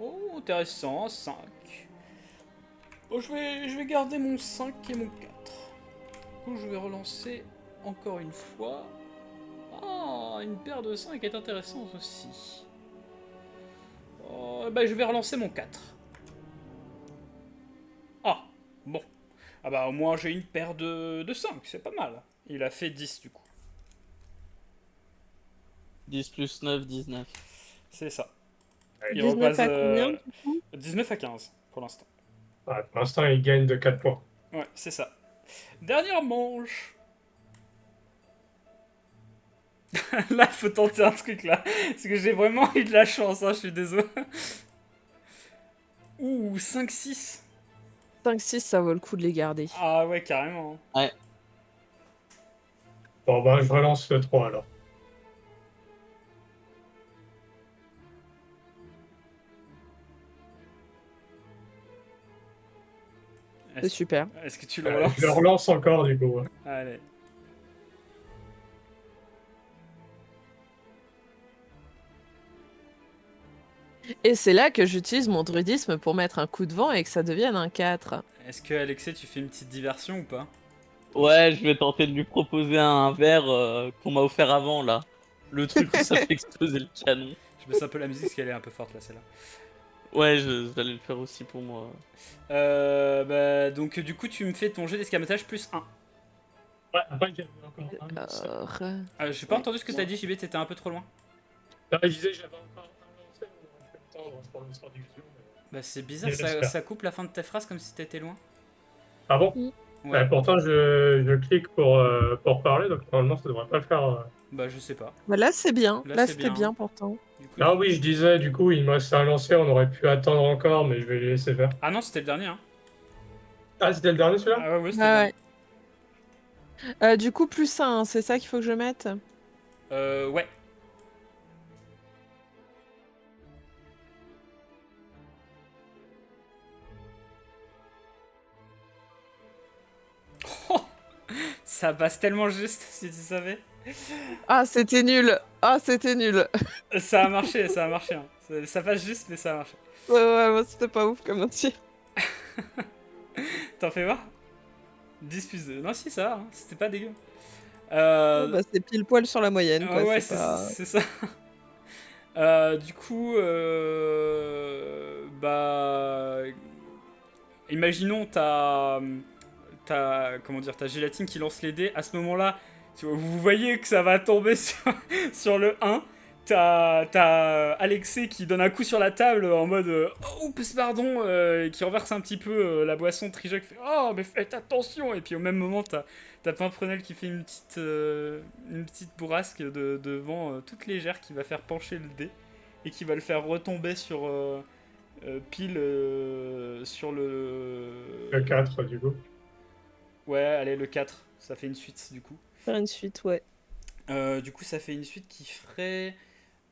S1: Oh, intéressant, 5. Oh, je vais garder mon 5 et mon 4. Du coup, je vais relancer encore une fois. Ah, une paire de 5 est intéressante aussi. Oh, bah, je vais relancer mon 4. Ah, bon. Ah bah, au moins, j'ai une paire de 5, c'est pas mal. Il a fait 10 du coup.
S4: 10 plus 9, 19.
S1: C'est ça.
S2: Ouais,
S1: Il
S3: 19
S1: repasse
S3: à combien, du coup
S1: 19 à 15 pour l'instant.
S2: ouais, pour l'instant, il gagne de 4 points.
S1: Ouais, c'est ça. Dernière manche. Là, faut tenter un truc là. Parce que j'ai vraiment eu de la chance, hein, je suis désolé. Ouh, 5-6.
S3: 5-6, ça vaut le coup de les garder.
S1: Ah ouais, carrément.
S2: Bon, bah, je relance le 3 alors.
S3: C'est super.
S1: Est-ce que tu le relances?
S2: Je le relance encore du coup. Ouais.
S1: Allez.
S3: Et c'est là que j'utilise mon druidisme pour mettre un coup de vent et que ça devienne un 4.
S1: Est-ce que Alexei, tu fais une petite diversion ou pas?
S4: Ouais, je vais tenter de lui proposer un verre qu'on m'a offert avant là. Le truc où ça fait exploser le canon.
S1: Je baisse un peu la musique parce qu'elle est un peu forte là, celle-là.
S4: Ouais, j'allais le faire aussi pour moi.
S1: Bah, donc du coup, tu me fais ton jet d'escamotage plus 1.
S2: Ouais, après, il y avait encore un.
S3: Alors,
S1: J'ai pas entendu ce que t'as dit, JB, t'étais un peu trop loin.
S2: Non, je disais, j'avais encore un lancé, on aurait pu le tendre pour l'histoire d'illusion.
S1: Bah, c'est bizarre,
S2: Je l'espère.
S1: ça coupe la fin de tes phrases comme si t'étais loin.
S2: Ah bon?
S1: Ouais,
S2: Pourtant, je clique pour parler, donc normalement, ça devrait pas le faire.
S1: bah, je sais pas.
S3: bah là, c'est bien.
S1: Là,
S3: Là,
S1: c'est
S3: c'était
S1: bien.
S3: bien pourtant.
S1: Du coup,
S2: Ah oui, je disais, du coup, il me restait un lancer, on aurait pu attendre encore, mais je vais les laisser faire.
S1: Ah non, c'était le dernier, hein.
S2: Ah, c'était le dernier celui-là?
S1: Ah ouais, c'était
S3: Ah
S1: le
S3: ouais. Du coup, plus 1, c'est ça qu'il faut que je mette?
S1: dernier. Ouais. Oh, ça passe tellement juste, si tu savais.
S3: Ah, c'était nul. Ah, c'était nul.
S1: Ça a marché, ça a marché. Hein. Ça passe juste, mais ça a marché.
S3: Ouais, moi, c'était pas ouf comme tir.
S1: T'en fais voir? 10 plus 2. Non, si, ça va, hein. C'était pas dégueu.
S3: Bah, c'est pile poil sur la moyenne, quoi.
S1: Ouais,
S3: c'est pas...
S1: c'est ça. Du coup, bah, imaginons comment dire, ta gélatine qui lance les dés. À ce moment-là, Vous voyez que ça va tomber sur le 1. T'as Alexei qui donne un coup sur la table en mode oh, oups, pardon, et qui renverse un petit peu la boisson. Trijoc fait oh, mais faites attention. Et puis au même moment, t'as Pimprenel qui fait une petite bourrasque devant toute légère qui va faire pencher le dé et qui va le faire retomber sur pile sur le.
S2: Le 4, du coup.
S1: Ouais, allez, le 4. Ça fait une suite du coup.
S3: Faire une suite, ouais.
S1: Du coup, ça fait une suite qui ferait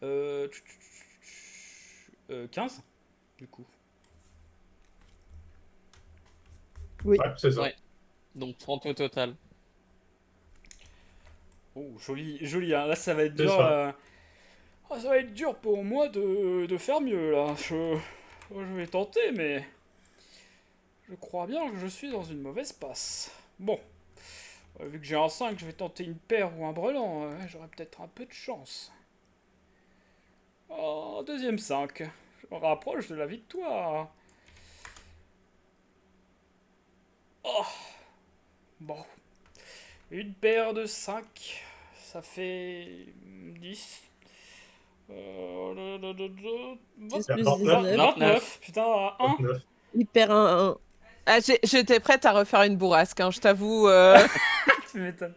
S1: 15 du coup.
S3: Oui.
S2: Ouais, c'est ça.
S4: Ouais. Donc 30 au total.
S1: Oh, joli, joli. Hein. Là, ça va être
S2: C'est
S1: dur.
S2: ça.
S1: Ça va être dur pour moi de faire mieux là. Je vais tenter, mais je crois bien que je suis dans une mauvaise passe. Bon, vu que j'ai un 5, je vais tenter une paire ou un brelan. J'aurai peut-être un peu de chance. Oh, deuxième 5. Je me rapproche de la victoire. Oh, bon. Une paire de 5, ça fait 10.
S3: 10 plus
S2: 29.
S1: 29, putain, 1.
S2: 29.
S3: Hyper 1. Ah, j'étais prête à refaire une bourrasque, hein, je t'avoue.
S1: Tu m'étonnes.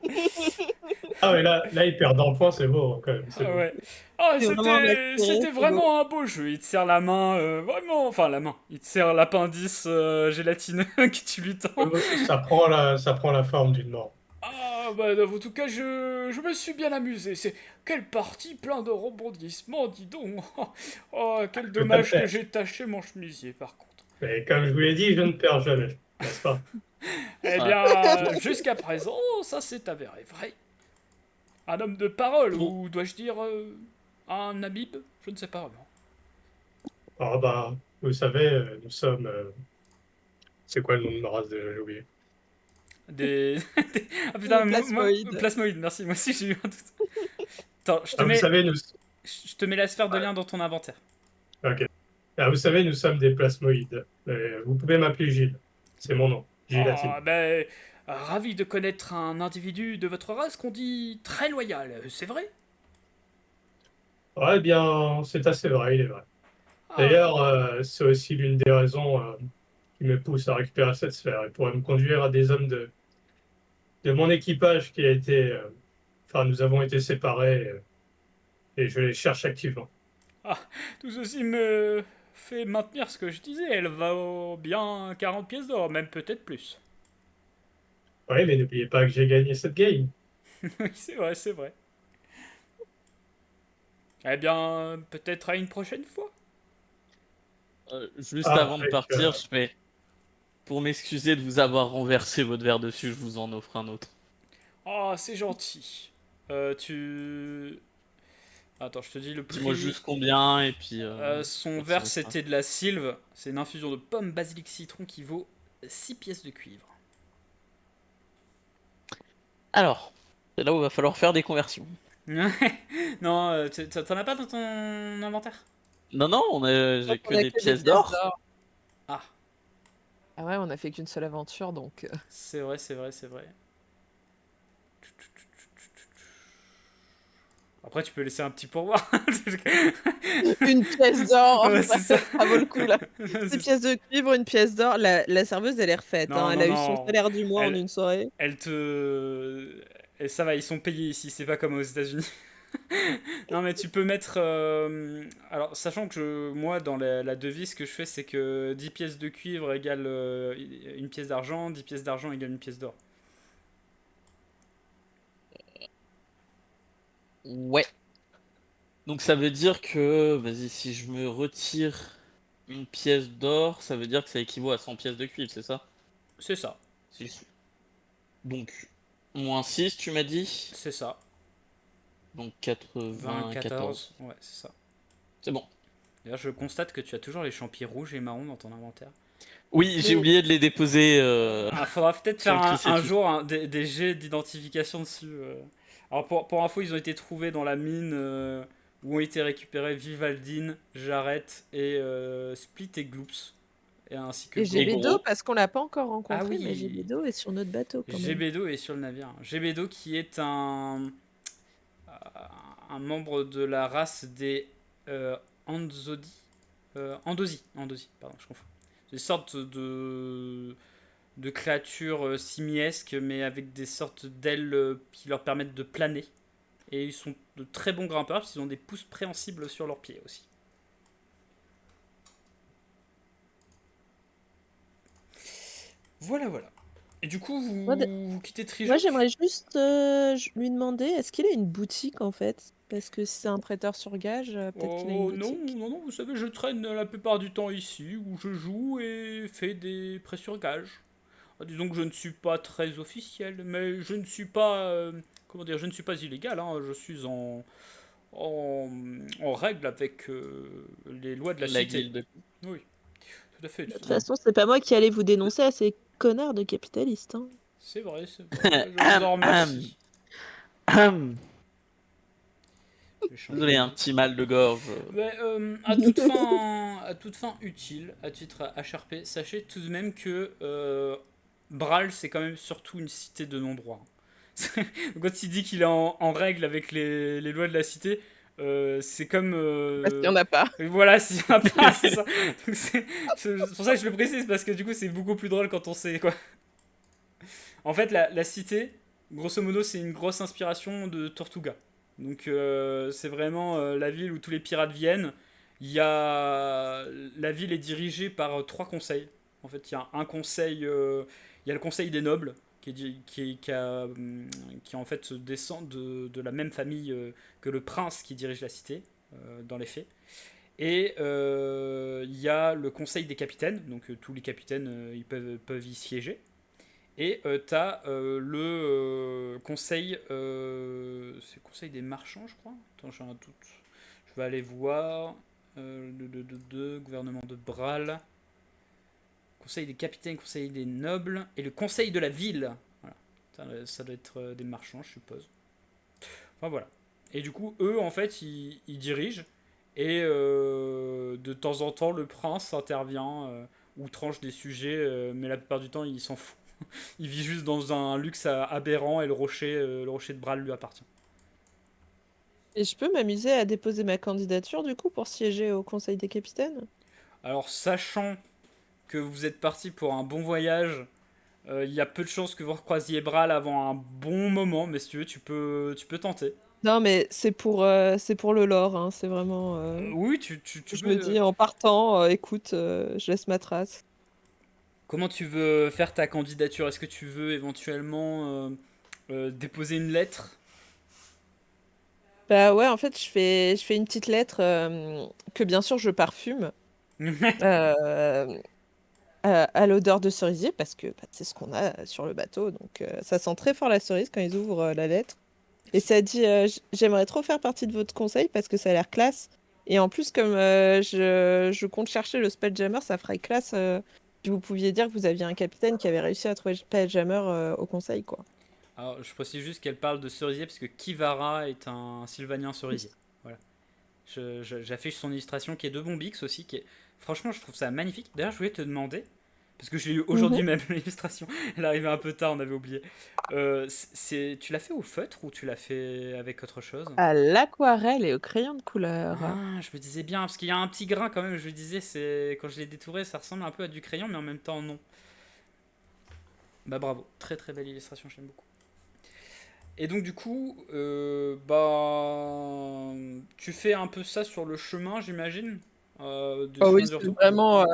S2: Ah, mais là, il perd d'un point, c'est beau, quand même. C'est
S1: Ah
S2: beau.
S1: ouais. Ah,
S3: C'est vraiment un
S1: c'était
S3: accéléré, c'est
S1: vraiment un beau jeu. Il te serre la main, vraiment. Enfin, la main. Il te serre l'appendice gélatineux que tu lui tends.
S2: Ça prend la forme d'une mort.
S1: Ah, bah, en tout cas, je me suis bien amusé. Quelle partie plein de rebondissements, dis donc. Oh, quel
S2: Tout à
S1: dommage
S2: fait.
S1: que j'ai taché mon chemisier, par contre.
S2: Mais comme je vous l'ai dit, je ne perds jamais, n'est-ce pas?
S1: Eh
S4: Ouais.
S1: bien, jusqu'à présent, ça s'est avéré vrai. Un homme de parole,
S4: Bon.
S1: ou dois-je dire un habib? Je ne sais pas vraiment.
S2: Ah bah, vous savez, nous sommes... c'est quoi le nom de ma race déjà, j'ai oublié.
S1: Des... Ah putain,
S3: Des plasmoïdes.
S1: plasmoïdes, merci. Moi aussi, j'ai eu un doute. Attends,
S2: Ah, vous savez,
S1: je te mets la sphère de lien dans ton inventaire.
S2: Ok. Ah, vous savez, nous sommes des plasmoïdes. Vous pouvez m'appeler Gilles. C'est mon nom. Gilatine.
S1: Oh, ben, ravi de connaître un individu de votre race qu'on dit très loyal, c'est vrai?
S2: Ouais, eh bien, c'est assez vrai, il est vrai.
S1: Ah,
S2: D'ailleurs, c'est aussi l'une des raisons qui me pousse à récupérer cette sphère et pourrait me conduire à des hommes de mon équipage qui a été... enfin, nous avons été séparés et je les cherche activement.
S1: tout ceci me fait maintenir ce que je disais. Elle vaut bien 40 pièces d'or, même peut-être plus.
S2: Oui, mais n'oubliez pas que j'ai gagné cette game.
S1: Oui, c'est vrai, c'est vrai. Eh bien, peut-être à une prochaine fois.
S4: Juste
S2: Ah,
S4: avant de
S2: avec,
S4: partir, je fais. Pour m'excuser de vous avoir renversé votre verre dessus, je vous en offre un autre.
S1: Oh, c'est gentil. Tu... Attends, je te dis le
S4: Dis-moi
S1: prix.
S4: juste combien et puis.
S1: Son
S4: on
S1: verre,
S4: tirera.
S1: c'était de la sylve. C'est une infusion de pommes, basilic, citron qui vaut 6 pièces de cuivre.
S4: Alors, c'est là où il va falloir faire des conversions.
S1: Non, t'en as pas dans ton inventaire?
S4: Non, non, j'ai que
S3: On a
S4: des
S3: que des
S4: pièces d'or.
S1: Ah,
S3: Ah ouais, on a fait qu'une seule aventure, donc...
S1: c'est vrai, c'est vrai, c'est vrai. Après, tu peux laisser un petit pourboire.
S3: Une pièce d'or,
S1: Ouais, c'est ça.
S3: ça vaut le coup, là. Des
S1: C'est-
S3: pièces de cuivre, une pièce d'or. La serveuse, elle est refaite, hein.
S1: Non,
S3: Elle
S1: non,
S3: a eu son
S1: non.
S3: salaire du mois en
S1: Elle,
S3: une soirée.
S1: elle te. Et ça va, ils sont payés ici, c'est pas comme aux États-Unis. Non, mais tu peux mettre. Alors, sachant que moi, dans la devise, ce que je fais, c'est que 10 pièces de cuivre égale une pièce d'argent, 10 pièces d'argent égale une pièce d'or.
S4: Ouais. Donc ça veut dire que, vas-y, si je me retire une pièce d'or, ça veut dire que ça équivaut à 100 pièces de cuivre, c'est ça?
S1: C'est ça,
S4: Si je- Donc, moins 6, tu m'as dit?
S1: c'est ça.
S4: Donc
S1: 20, 14.
S4: 94.
S1: Ouais, c'est ça.
S4: C'est bon.
S1: D'ailleurs, je constate que tu as toujours les champis rouges et marrons dans ton inventaire.
S4: Oui, j'ai oublié de les déposer.
S1: Ah, faudra peut-être
S4: Sur
S1: faire
S4: le
S1: un
S4: Crissétus.
S1: jour des jets d'identification dessus. Alors pour info, ils ont été trouvés dans la mine où ont été récupérés Vivaldine, Jarret et Split et Gloops. et ainsi que
S3: Et
S1: Goro.
S3: Gébedo,
S4: Goro.
S3: parce qu'on l'a pas encore rencontré,
S1: Ah oui.
S3: mais Gébedo est sur notre bateau quand même.
S1: Gébedo est sur le navire. Gébedo qui est un membre de la race des Anzodi. Andosi, pardon, je confonds. Des sortes de créatures simiesques, mais avec des sortes d'ailes qui leur permettent de planer. Et ils sont de très bons grimpeurs, parce qu'ils ont des pouces préhensibles sur leurs pieds aussi. Voilà, voilà. Et du coup,
S3: Moi,
S1: vous quittez
S3: Moi,
S1: Trijok.
S3: j'aimerais juste lui demander, est-ce qu'il a une boutique en fait? Parce que si c'est un prêteur sur gage, peut-être qu'il a une
S1: Oh non,
S3: boutique.
S1: non, non, vous savez, je traîne la plupart du temps ici, où je joue et fais des prêts sur gage. Disons que je ne suis pas très officiel, mais je ne suis pas, comment dire, je ne suis pas illégal, hein, je suis en, en règle avec les lois de la
S4: La
S1: cité.
S4: guilde.
S1: Oui, tout à fait,
S3: De
S1: tout à
S3: toute
S1: fait.
S3: façon, c'est pas moi qui allais vous dénoncer à ces connards de capitalistes. Hein.
S1: C'est vrai, je vous en remercie. Je vais changer
S4: Désolé,
S1: de
S4: un
S1: vie.
S4: petit mal de gorge.
S1: Mais, à toute fin utile, à titre HRP, sachez tout de même que Bral, c'est quand même surtout une cité de non-droit. Quand il dit qu'il est en règle avec les lois de la cité, c'est comme.
S3: Parce qu'il y en a pas.
S1: Voilà, s'il n'y en a pas, c'est ça. Donc c'est pour ça que je le précise, parce que du coup, c'est beaucoup plus drôle quand on sait quoi. En fait, la cité, grosso modo, c'est une grosse inspiration de Tortuga. Donc, c'est vraiment la ville où tous les pirates viennent. La ville est dirigée par trois conseils. En fait, il y a un conseil. Il y a le conseil des nobles, qui en fait descend de la même famille que le prince qui dirige la cité, dans les faits. Et il y a le conseil des capitaines, donc tous les capitaines ils peuvent y siéger. Et t'as le conseil. C'est le conseil des marchands, je crois. Attends, j'ai un doute. Je vais aller voir. Gouvernement de Bral. Conseil des capitaines, conseil des nobles. Et le conseil de la ville. Voilà. Ça doit être des marchands, je suppose. Enfin voilà. Et du coup, eux, en fait, ils dirigent. Et de temps en temps, le prince intervient ou tranche des sujets. Mais la plupart du temps, il s'en fout. Il vit juste dans un luxe aberrant et le rocher de Bral lui appartient.
S3: Et je peux m'amuser à déposer ma candidature du coup pour siéger au Conseil des capitaines?
S1: Alors, sachant que vous êtes parti pour un bon voyage, il y a peu de chances que vous recroisiez Bral avant un bon moment, mais si tu veux, tu peux tenter.
S3: Non, mais c'est pour le lore, hein, c'est vraiment.
S1: Oui, tu
S3: Je
S1: peux.
S3: me dis en partant, écoute, je laisse ma trace.
S1: Comment tu veux faire ta candidature? Est-ce que tu veux éventuellement déposer une lettre?
S3: Bah ouais, en fait, je fais une petite lettre que bien sûr je parfume euh, à l'odeur de cerisier parce que bah, c'est ce qu'on a sur le bateau. Donc ça sent très fort la cerise quand ils ouvrent la lettre. Et ça dit j'aimerais trop faire partie de votre conseil parce que ça a l'air classe. Et en plus, comme je compte chercher le Spelljammer, ça ferait classe si vous pouviez dire que vous aviez un capitaine qui avait réussi à trouver le Spelljammer au conseil, quoi.
S1: Alors, je précise juste qu'elle parle de cerisier parce que Kivara est un sylvanien cerisier. Voilà. J'affiche son illustration qui est de Bombix aussi. Franchement, je trouve ça magnifique. D'ailleurs, je voulais te demander, parce que je l'ai eu aujourd'hui même, l'illustration. Elle arrivait un peu tard, on avait oublié. Tu l'as fait au feutre ou tu l'as fait avec autre chose?
S3: À l'aquarelle et au crayon de couleur.
S1: Ah, je me disais bien, parce qu'il y a un petit grain quand même, je me disais, quand je l'ai détouré, ça ressemble un peu à du crayon, mais en même temps, non. Bah bravo, très très belle illustration, j'aime beaucoup. Et donc du coup, tu fais un peu ça sur le chemin, j'imagine, du
S3: Oh oui,
S1: chemin du
S3: c'est
S1: retour.
S3: vraiment.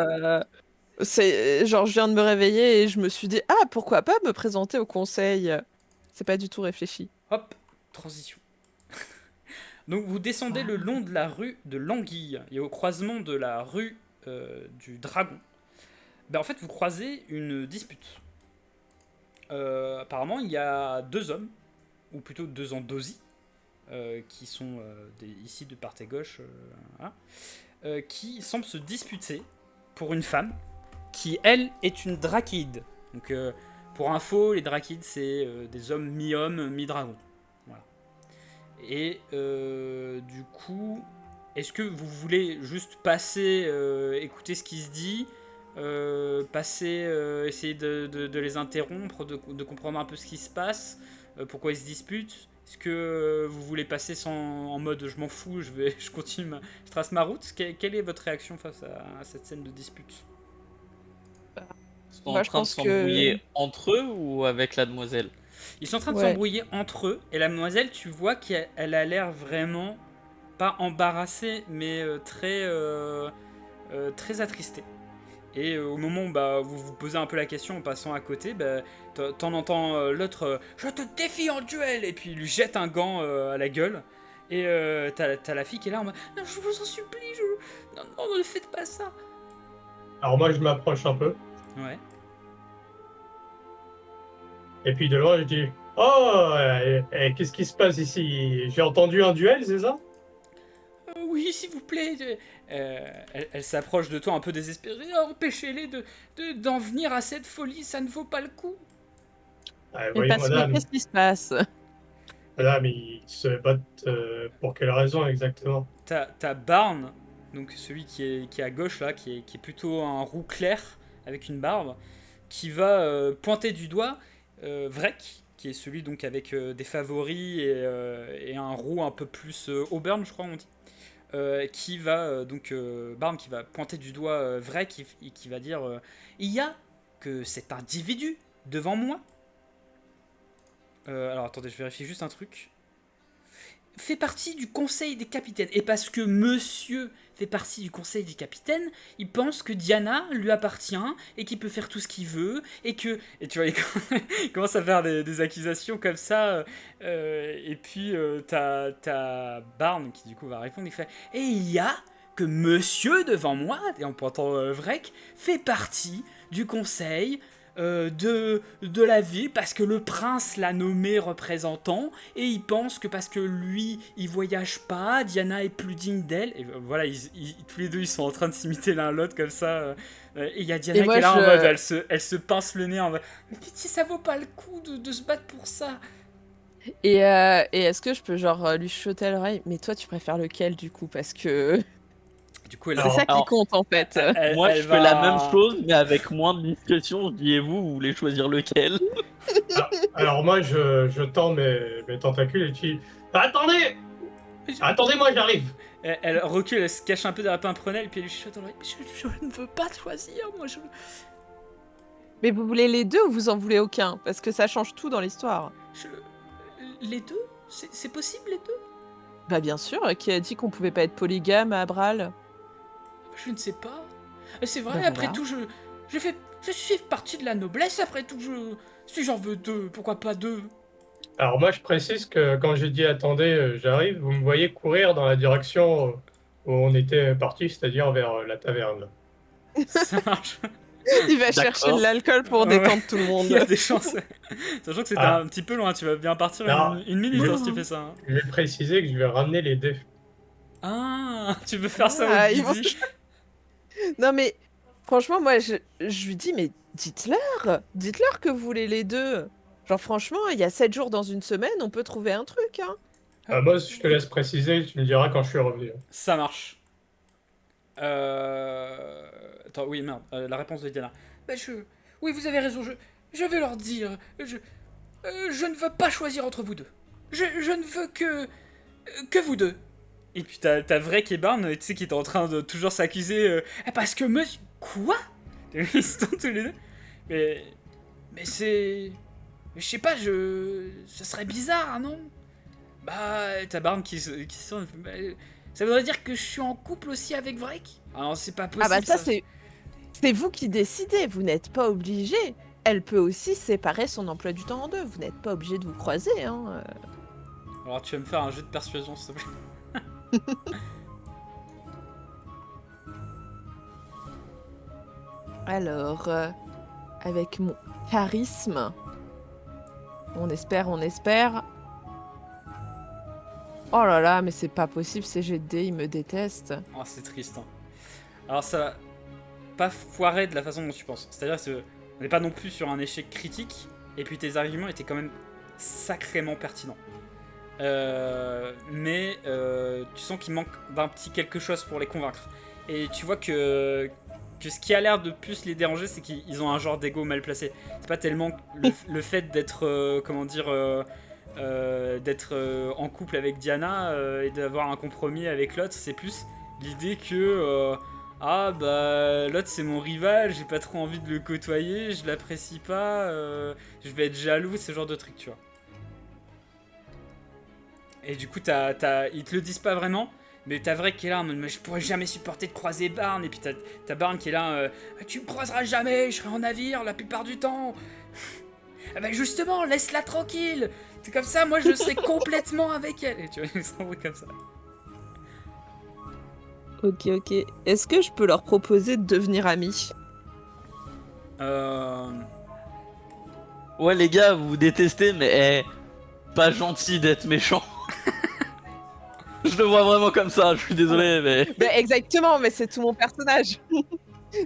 S3: C'est genre, je viens de me réveiller et je me suis dit, ah, pourquoi pas me présenter au conseil? C'est pas du tout réfléchi.
S1: Hop, transition. Donc vous descendez le long de la rue de l'Anguille et au croisement de la rue du Dragon. Ben, en fait, vous croisez une dispute. Apparemment, il y a deux hommes, ou plutôt deux Andosi, qui sont ici de part et gauche, voilà, qui semblent se disputer pour une femme qui, elle, est une Drakide. Donc, pour info, les Drakides, c'est des hommes mi-hommes, mi-dragon. Voilà. Et du coup, est-ce que vous voulez juste passer, écouter ce qui se dit, essayer de les interrompre, de comprendre un peu ce qui se passe, pourquoi ils se disputent. Est-ce que vous voulez passer en mode je m'en fous, je continue, je trace ma route? Quelle est votre réaction face à cette scène de dispute?
S4: Ils sont
S3: Moi,
S4: en
S3: je
S4: train de
S3: pense que-
S4: s'embrouiller entre eux ou avec la demoiselle?
S1: Ils sont en train de
S3: Ouais.
S1: s'embrouiller entre eux, et la demoiselle, tu vois qu'elle a l'air vraiment pas embarrassée, mais très attristée. Et au moment où vous vous posez un peu la question en passant à côté, t'en entends l'autre je te défie en duel! Et puis il lui jette un gant à la gueule. Et t'as la fille qui est là en mode non, je vous en supplie, non, non, ne faites pas ça!
S2: Alors moi, je m'approche un peu.
S1: Ouais.
S2: Et puis de loin, je dis oh, qu'est-ce qui se passe ici? J'ai entendu un duel, c'est ça?
S1: Oui, s'il vous plaît. Elle s'approche de toi un peu désespérée. Empêchez-les d'en venir à cette folie, ça ne vaut pas le coup.
S3: Mais
S2: Voyons,
S3: parce que
S2: madame,
S3: qu'est-ce qui se passe?
S2: madame, ils se battent pour quelle raison exactement?
S1: T'as Barn, donc celui qui est à gauche là, qui est plutôt un roux clair avec une barbe, qui va pointer du doigt Vrek, qui est celui donc avec des favoris et un roux un peu plus auburn, je crois on dit. Qui va Barn qui va pointer du doigt Vrek et qui va dire il y a que cet individu devant moi. Alors attendez, je vérifie juste un truc. Fait partie du conseil des capitaines. Et parce que monsieur fait partie du conseil des capitaines, il pense que Diana lui appartient et qu'il peut faire tout ce qu'il veut. Et que. Et tu vois, il commence à faire des accusations comme ça. Et puis, t'as Barn qui, du coup, va répondre. Il fait et il y a que monsieur devant moi, et en pointant Vrek, fait partie du conseil de la ville parce que le prince l'a nommé représentant et il pense que parce que lui il voyage pas, Diana est plus digne d'elle. Et voilà, tous les deux ils sont en train de s'imiter l'un l'autre comme ça. Et il y a Diana
S3: Et
S1: qui
S3: moi,
S1: est là en
S3: je-
S1: mode elle se pince le nez en mode mais pitié, ça vaut pas le coup de se battre pour ça.
S3: Et est-ce que je peux genre lui chuchoter à l'oreille? Mais toi, tu préfères lequel du coup? Parce que
S1: Du coup elle,
S3: c'est ça qui
S4: Alors,
S3: compte en fait.
S4: Moi,
S1: elle
S4: je fais la même
S1: va.
S4: chose, mais avec moins de discrétion. Je dis, et vous voulez choisir lequel?
S2: Alors moi, je tends mes tentacules et je dis attendez, attendez-moi, j'arrive.
S1: Elle recule, elle se cache un peu derrière un prunelle et puis elle lui chuchote à l'oreille je ne veux pas te choisir, moi je.
S3: Mais vous voulez les deux ou vous en voulez aucun? Parce que ça change tout dans l'histoire.
S1: Les deux? C'est possible les deux?
S3: Bah bien sûr, qui a dit qu'on pouvait pas être polygame à Abral?
S1: Je ne sais pas. C'est vrai,
S3: Ben
S1: après
S3: voilà.
S1: tout, je suis partie de la noblesse, après tout, si j'en veux deux, pourquoi pas deux?
S2: Alors moi, je précise que quand j'ai dit attendez, j'arrive, vous me voyez courir dans la direction où on était parti, c'est-à-dire vers la taverne.
S1: Ça marche.
S3: Il va chercher de
S4: D'accord.
S3: l'alcool pour
S1: Ouais.
S3: détendre tout le
S1: Il
S3: monde.
S1: y a des chances. Sachant que c'était
S2: Ah.
S1: un petit peu loin, tu vas bien partir
S2: Non.
S1: une minute
S2: Je-
S1: hein, si tu fais ça. Hein.
S2: Je vais préciser que je vais ramener les dés.
S1: Ah, tu veux faire ça
S3: Ah,
S1: au
S3: ils vont
S1: Guidi?
S3: Non mais franchement, moi je lui dis mais dites-leur que vous voulez les deux. Genre franchement, il y a 7 jours dans une semaine, on peut trouver un truc, hein.
S2: Moi, je te laisse préciser, tu me diras quand je suis revenu.
S1: Ça marche. Attends, oui, merde, la réponse de Diana. Oui, vous avez raison, je vais leur dire. Je ne veux pas choisir entre vous deux. Je ne veux que vous deux. Et puis t'as Vrek et Barn, tu sais, qui étaient en train de toujours s'accuser. Parce que monsieur. Quoi? Ils sont tous les deux. Mais c'est. Je sais pas, ça serait bizarre, non? Bah, t'as Barn qui se sent. Ça voudrait dire que je suis en couple aussi avec Vrek? Ah non, c'est pas possible.
S3: Ah bah ça c'est vous qui décidez, vous n'êtes pas obligé. Elle peut aussi séparer son emploi du temps en deux, vous n'êtes pas obligé de vous croiser, hein.
S1: Alors tu vas me faire un jeu de persuasion, s'il te plaît.
S3: Alors, avec mon charisme, on espère. Oh là là, mais c'est pas possible, ces jets de dés, ils me détestent.
S1: Ah, c'est triste. Hein. Alors ça va pas foirer de la façon dont tu penses. C'est-à-dire que on n'est pas non plus sur un échec critique, et puis tes arguments étaient quand même sacrément pertinents. Mais tu sens qu'il manque d'un petit quelque chose pour les convaincre. Et tu vois que que ce qui a l'air de plus les déranger, c'est qu'ils ont un genre d'ego mal placé. C'est pas tellement le fait d'être, d'être en couple avec Diana et d'avoir un compromis avec l'autre, c'est plus l'idée que ah bah l'autre c'est mon rival, j'ai pas trop envie de le côtoyer, je l'apprécie pas, je vais être jaloux, ce genre de truc, tu vois. Et du coup, ils te le disent pas vraiment, mais t'as Vrek qui est là en mode mais je pourrais jamais supporter de croiser Barn, et puis t'as Barn qui est là tu me croiseras jamais, je serai en navire la plupart du temps. Ah bah justement, laisse-la tranquille, c'est comme ça, moi je serai complètement avec elle. Et tu vois, ils s'envoient comme ça.
S3: Ok. Est-ce que je peux leur proposer de devenir amis?
S4: Ouais, les gars, vous vous détestez, mais pas gentil d'être méchant. Je le vois vraiment comme ça, je suis désolé, mais...
S3: Bah, exactement, mais c'est tout mon personnage.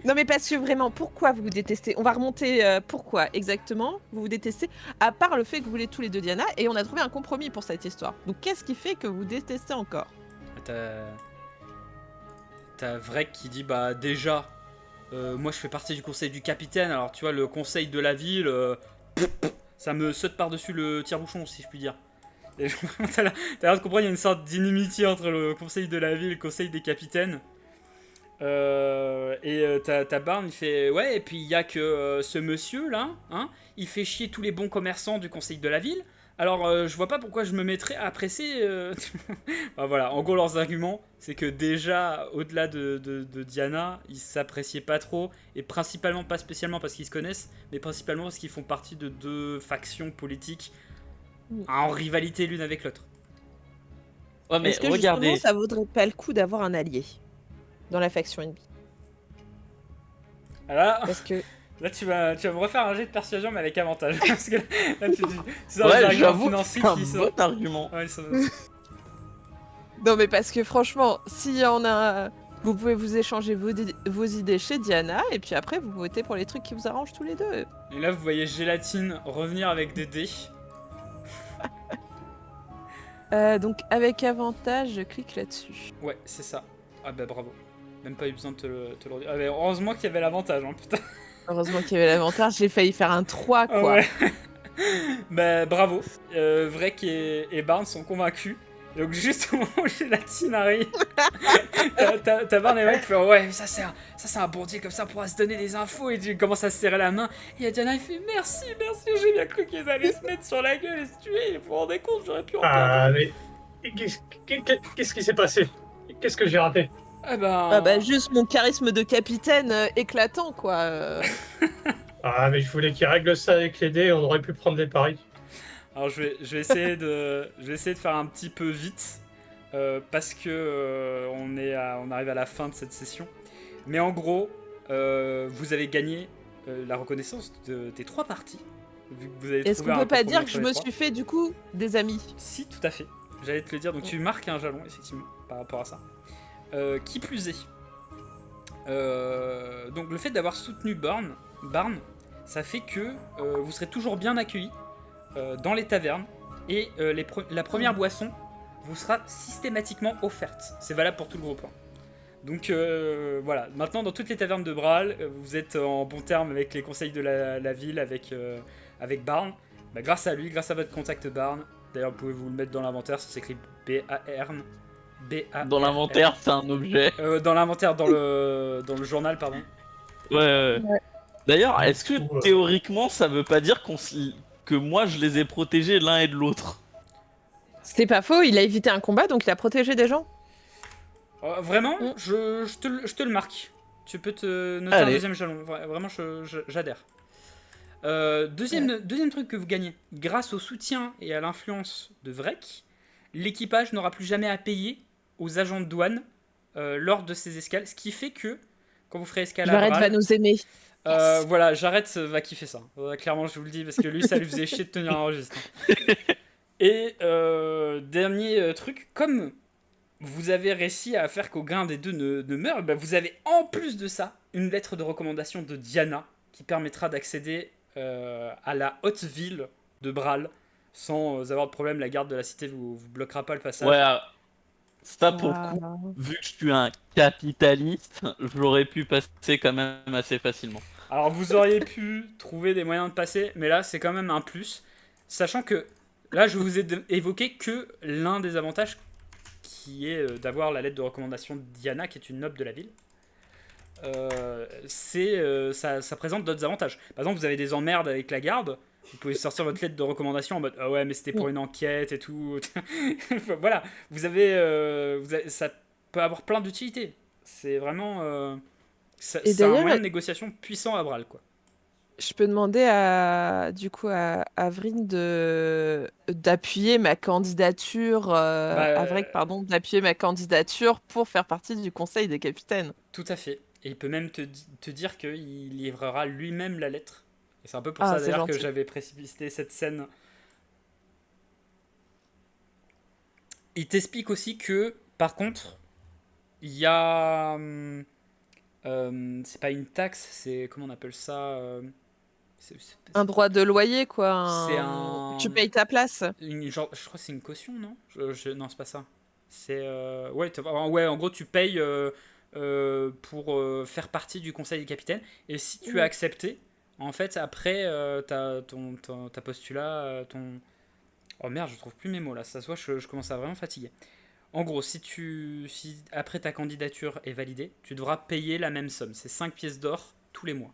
S3: Non, mais parce que vraiment, pourquoi vous vous détestez? On va remonter. Pourquoi exactement vous vous détestez? À part le fait que vous voulez tous les deux Diana, et on a trouvé un compromis pour cette histoire. Donc, qu'est-ce qui fait que vous détestez encore?
S1: T'as Vrek qui dit bah déjà, moi je fais partie du conseil du capitaine, alors tu vois, le conseil de la ville, ça me saute par-dessus le tire-bouchon, si je puis dire. Et t'as l'air de comprendre, il y a une sorte d'inimitié entre le conseil de la ville et le conseil des capitaines. T'as Barn, il fait ouais, et puis il y a que ce monsieur là, hein, il fait chier tous les bons commerçants du conseil de la ville. Alors je vois pas pourquoi je me mettrais à presser. Bah, voilà, en gros leurs arguments, c'est que déjà au-delà de Diana, ils s'appréciaient pas trop, et principalement pas spécialement parce qu'ils se connaissent, mais principalement parce qu'ils font partie de deux factions politiques en rivalité l'une avec l'autre.
S4: Ouais, mais
S3: Est-ce que
S4: regardez...
S3: justement, ça vaudrait pas le coup d'avoir un allié dans la faction ennemie?
S1: Alors,
S3: Parce que
S1: là, tu vas me refaire un jet de persuasion, mais avec avantage. Parce que là, c'est un
S4: Ouais,
S1: argument
S4: j'avoue que
S1: financier
S4: c'est un
S1: qui
S4: bon
S1: sort.
S4: argument.
S1: Ouais, ça...
S3: non, mais parce que franchement, s'il y en a, vous pouvez vous échanger vos idées chez Diana, et puis après, vous votez pour les trucs qui vous arrangent tous les deux.
S1: Et là, vous voyez Gélatine revenir avec des dés.
S3: Donc, avec avantage, je clique là-dessus.
S1: Ouais, c'est ça. Ah bah bravo. Même pas eu besoin de te le dire. Ah bah, heureusement qu'il y avait l'avantage, hein, putain.
S3: Heureusement qu'il y avait l'avantage, j'ai failli faire un 3,
S1: Ah
S3: quoi.
S1: ouais. Bah bravo. Vrek et Barn sont convaincus. Donc juste au moment où Gélatine arrive, t'as Barn et Vrek qui font ouais, ça c'est un bon deal, comme ça on pourra se donner des infos, et tu commences à se serrer la main. Et Diana il fait merci, j'ai bien cru qu'ils allaient se mettre sur la gueule et se tuer. Vous vous rendez compte, j'aurais pu en perdre.
S2: Ah, mais qu'est-ce qui s'est passé? Qu'est-ce que j'ai raté?
S1: Ah ben...
S3: Ah bah juste mon charisme de capitaine éclatant, quoi.
S2: Ah, mais je voulais qu'ils règlent ça avec les dés, on aurait pu prendre des paris.
S1: Alors je vais essayer de faire un petit peu vite parce que on arrive à la fin de cette session. Mais en gros, vous avez gagné la reconnaissance des 3 parties. Vu que vous avez
S3: Est-ce
S1: trouvé
S3: qu'on
S1: un
S3: peut pas
S1: compromis
S3: dire que
S1: entre
S3: je
S1: les
S3: me
S1: 3.
S3: suis fait du coup des amis?
S1: Si, tout à fait. J'allais te le dire. Donc tu marques un jalon effectivement par rapport à ça. Qui plus est, donc le fait d'avoir soutenu Barn, ça fait que vous serez toujours bien accueillis dans les tavernes, et la première boisson vous sera systématiquement offerte. C'est valable pour tout le groupe. Hein. Donc voilà, maintenant dans toutes les tavernes de Bral, vous êtes en bon terme avec les conseils de la ville, avec Barn. Bah, grâce à lui, grâce à votre contact Barn. D'ailleurs, vous pouvez vous le mettre dans l'inventaire, ça s'écrit B-A-R-N.
S4: Dans l'inventaire, c'est un objet.
S1: Dans l'inventaire, dans le journal, pardon.
S4: Ouais. D'ailleurs, est-ce que
S2: Ouais.
S4: théoriquement, ça veut pas dire que moi, je les ai protégés l'un et de l'autre?
S3: C'est pas faux, il a évité un combat, donc il a protégé des gens.
S1: Vraiment,
S3: Mm.
S1: je te le marque. Tu peux te noter un
S4: Allez.
S1: deuxième jalon. Vraiment, j'adhère. Deuxième truc que vous gagnez. Grâce au soutien et à l'influence de Vrek, l'équipage n'aura plus jamais à payer aux agents de douane lors de ses escales. Ce qui fait que, quand vous ferez escale à
S3: J'arrête
S1: Bral,
S3: va nous aimer. Yes.
S1: voilà, Jarrett va kiffer ça. Clairement, je vous le dis, parce que lui, ça lui faisait chier de tenir un registre. Et dernier truc, comme vous avez réussi à faire qu'aucun des deux ne meure, bah vous avez en plus de ça une lettre de recommandation de Diana qui permettra d'accéder à la haute ville de Bral sans avoir de problème. La garde de la cité vous bloquera pas le passage.
S4: Ouais, Ça, pour le coup,
S3: Waouh.
S4: vu que je suis un capitaliste, j'aurais pu passer quand même assez facilement.
S1: Alors vous auriez pu trouver des moyens de passer, mais là c'est quand même un plus, sachant que là je vous ai évoqué que l'un des avantages qui est d'avoir la lettre de recommandation de Diana, qui est une noble de la ville. Ça présente d'autres avantages. Par exemple, vous avez des emmerdes avec la garde, vous pouvez sortir votre lettre de recommandation en mode ah ouais mais c'était pour une enquête et tout. Voilà, ça peut avoir plein d'utilités. C'est vraiment
S3: Et
S1: c'est un
S3: d'ailleurs,
S1: moyen de négociation puissant à Bral quoi.
S3: je peux demander à Avril d'appuyer ma candidature,
S1: Bah
S3: Avril, pardon, d'appuyer ma candidature pour faire partie du conseil des capitaines.
S1: tout à fait. Et il peut même te dire qu'il livrera lui-même la lettre. Et c'est un peu pour
S3: Ah,
S1: ça
S3: c'est
S1: d'ailleurs que
S3: gentil.
S1: j'avais précipité cette scène. Il t'explique aussi que, par contre, il y a. C'est pas une taxe, c'est. Comment on appelle ça
S3: Un droit de loyer, quoi.
S1: c'est
S3: Tu
S1: un.
S3: payes ta place.
S1: Genre, je crois que c'est une caution, non non, c'est pas ça. C'est. Ouais, ouais, en gros, tu payes pour faire partie du conseil des capitaines. Et si tu as
S3: Mm.
S1: accepté, en fait, après, ta postulat, ton. Oh merde, je trouve plus mes mots là. Ça se voit, je commence à vraiment fatiguer. En gros, si après ta candidature est validée, tu devras payer la même somme. C'est 5 pièces d'or tous les mois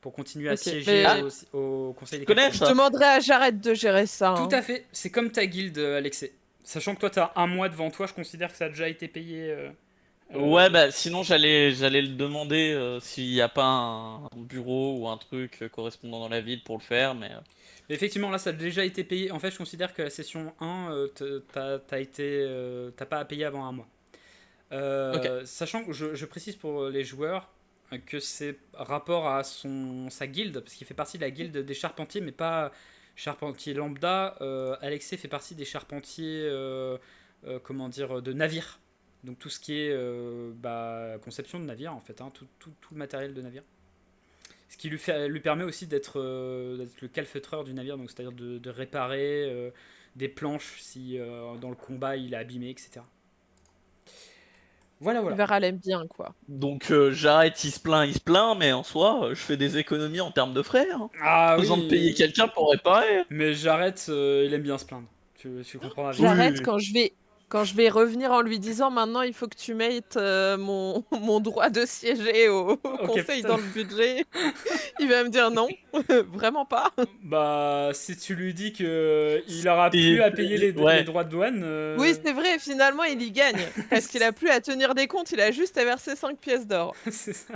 S1: pour continuer à
S3: Ok.
S1: siéger
S3: Mais
S1: au conseil des
S4: connais
S1: capitaines.
S3: je
S4: ça.
S3: demanderai à Jared de gérer ça,
S1: Tout
S3: hein.
S1: à fait. C'est comme ta guilde, Alexei. Sachant que toi, tu as un mois devant toi, je considère que ça a déjà été payé.
S4: Ouais, bah sinon j'allais le demander s'il n'y a pas un bureau ou un truc correspondant dans la ville pour le faire, mais
S1: Mais effectivement, là, ça a déjà été payé. En fait, je considère que la session 1, t'as pas à payer avant un mois.
S4: ok.
S1: Sachant que je précise pour les joueurs que c'est rapport à sa guilde, parce qu'il fait partie de la guilde des charpentiers, mais pas charpentier lambda. Alexei fait partie des charpentiers, comment dire, de navires. Donc tout ce qui est conception de navires, en fait, hein, tout le matériel de navire. Ce qui lui permet aussi d'être le calfeutreur du navire, donc c'est-à-dire de réparer des planches si dans le combat il est abîmé, etc. Voilà, voilà.
S3: Vera l'aime bien, quoi.
S4: Donc j'arrête, il se plaint, mais en soi, je fais des économies en termes de frais, hein.
S1: Ah
S4: Pas besoin de payer
S1: oui,
S4: quelqu'un pour réparer.
S1: mais j'arrête, il aime bien se plaindre. Tu comprendras vite.
S3: J'arrête
S4: Oui.
S3: quand je vais revenir en lui disant maintenant il faut que tu mettes mon droit de siéger au
S1: Ok,
S3: conseil
S1: putain.
S3: dans le budget. Il va me dire non, vraiment pas.
S1: Bah, si tu lui dis que il aura plus à payer les
S4: Ouais.
S1: droits de douane.
S3: Oui, c'est vrai, finalement il y gagne. Parce qu'il a plus à tenir des comptes, il a juste à verser 5 pièces d'or.
S1: C'est ça.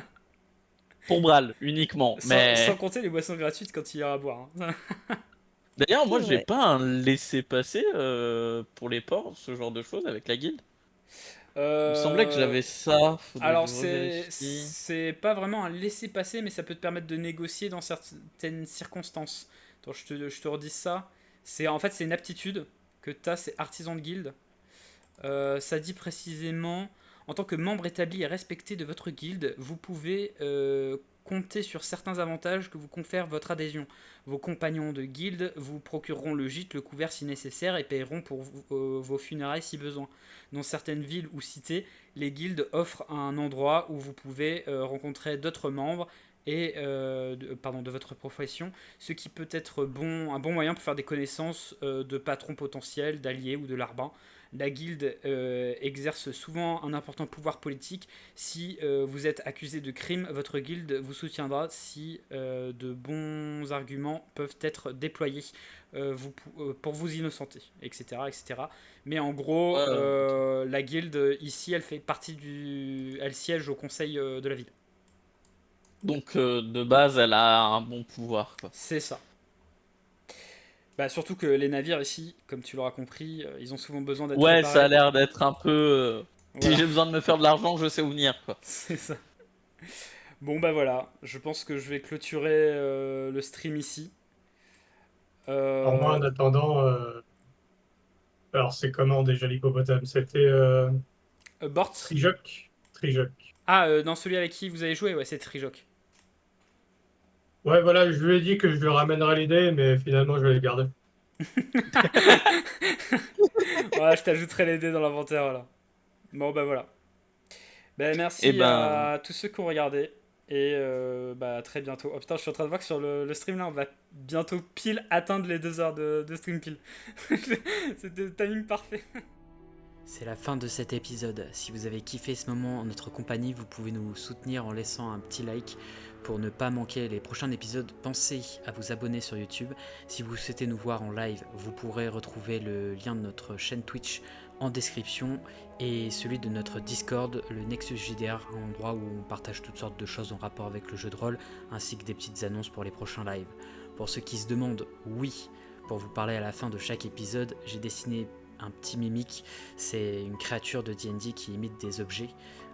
S4: Pour Bral uniquement.
S1: Sans
S4: Mais
S1: compter les boissons gratuites quand il ira à boire, hein.
S4: d'ailleurs, moi
S3: C'est
S4: j'ai
S3: vrai.
S4: pas un laissez-passer pour les ports, ce genre de choses avec la guilde. Il me semblait que
S1: Euh,
S4: j'avais ça. Faudrait que
S1: Alors,
S4: je revérifie.
S1: c'est pas vraiment un laisser-passer, mais ça peut te permettre de négocier dans certaines circonstances. Attends, je te redis ça. En fait, c'est une aptitude que tu as, c'est artisan de guilde. Ça dit précisément, en tant que membre établi et respecté de votre guilde, vous pouvez compter sur certains avantages que vous confère votre adhésion. Vos compagnons de guilde vous procureront le gîte, le couvert si nécessaire et paieront pour vos funérailles si besoin. Dans certaines villes ou cités, les guildes offrent un endroit où vous pouvez rencontrer d'autres membres et de votre profession, ce qui peut être un bon moyen pour faire des connaissances de patrons potentiels, d'alliés ou de larbins. La guilde exerce souvent un important pouvoir politique. Si vous êtes accusé de crime, votre guilde vous soutiendra si de bons arguments peuvent être déployés pour vous innocenter, etc., etc. Mais en gros, la guilde ici, elle fait partie elle siège au conseil de la ville.
S4: Donc de base, elle a un bon pouvoir, quoi.
S1: C'est ça. Bah, surtout que les navires ici, comme tu l'auras compris, ils ont souvent besoin d'être
S4: Ouais, ça a
S1: réparés.
S4: l'air d'être un peu. Si
S1: Voilà,
S4: j'ai besoin de me faire de l'argent, je sais où venir, quoi.
S1: c'est ça. Bon bah voilà, je pense que je vais clôturer le stream ici.
S2: Alors moi,
S1: Euh,
S2: en attendant, alors c'est comment déjà l'hippopotame? C'était
S1: Bort.
S2: Trijoc? Trijoc.
S1: Ah, dans celui avec qui vous avez joué, ouais, c'est Trijoc.
S2: Ouais, voilà, je lui ai dit que je lui ramènerais l'idée, mais finalement, je vais les garder.
S1: Voilà, je t'ajouterai les dés dans l'inventaire, voilà. Bon, bah voilà. Ben, merci
S4: Et ben,
S1: à tous ceux qui ont regardé. Et bah, à très bientôt. Oh putain, je suis en train de voir que sur le stream là, on va bientôt pile atteindre les 2 heures de stream pile. C'était le timing parfait. C'est la fin de cet épisode. Si vous avez kiffé ce moment en notre compagnie, vous pouvez nous soutenir en laissant un petit like. Pour ne pas manquer les prochains épisodes, pensez à vous abonner sur YouTube. Si vous souhaitez nous voir en live, vous pourrez retrouver le lien de notre chaîne Twitch en description et celui de notre Discord, le Nexus JDR, un endroit où on partage toutes sortes de choses en rapport avec le jeu de rôle, ainsi que des petites annonces pour les prochains lives. Pour ceux qui se demandent, oui, pour vous parler à la fin de chaque épisode, j'ai dessiné un petit mimique, c'est une créature de D&D qui imite des objets.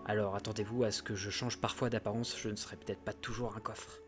S1: Alors attendez-vous à ce que je change parfois d'apparence, je ne serai peut-être pas toujours un coffre.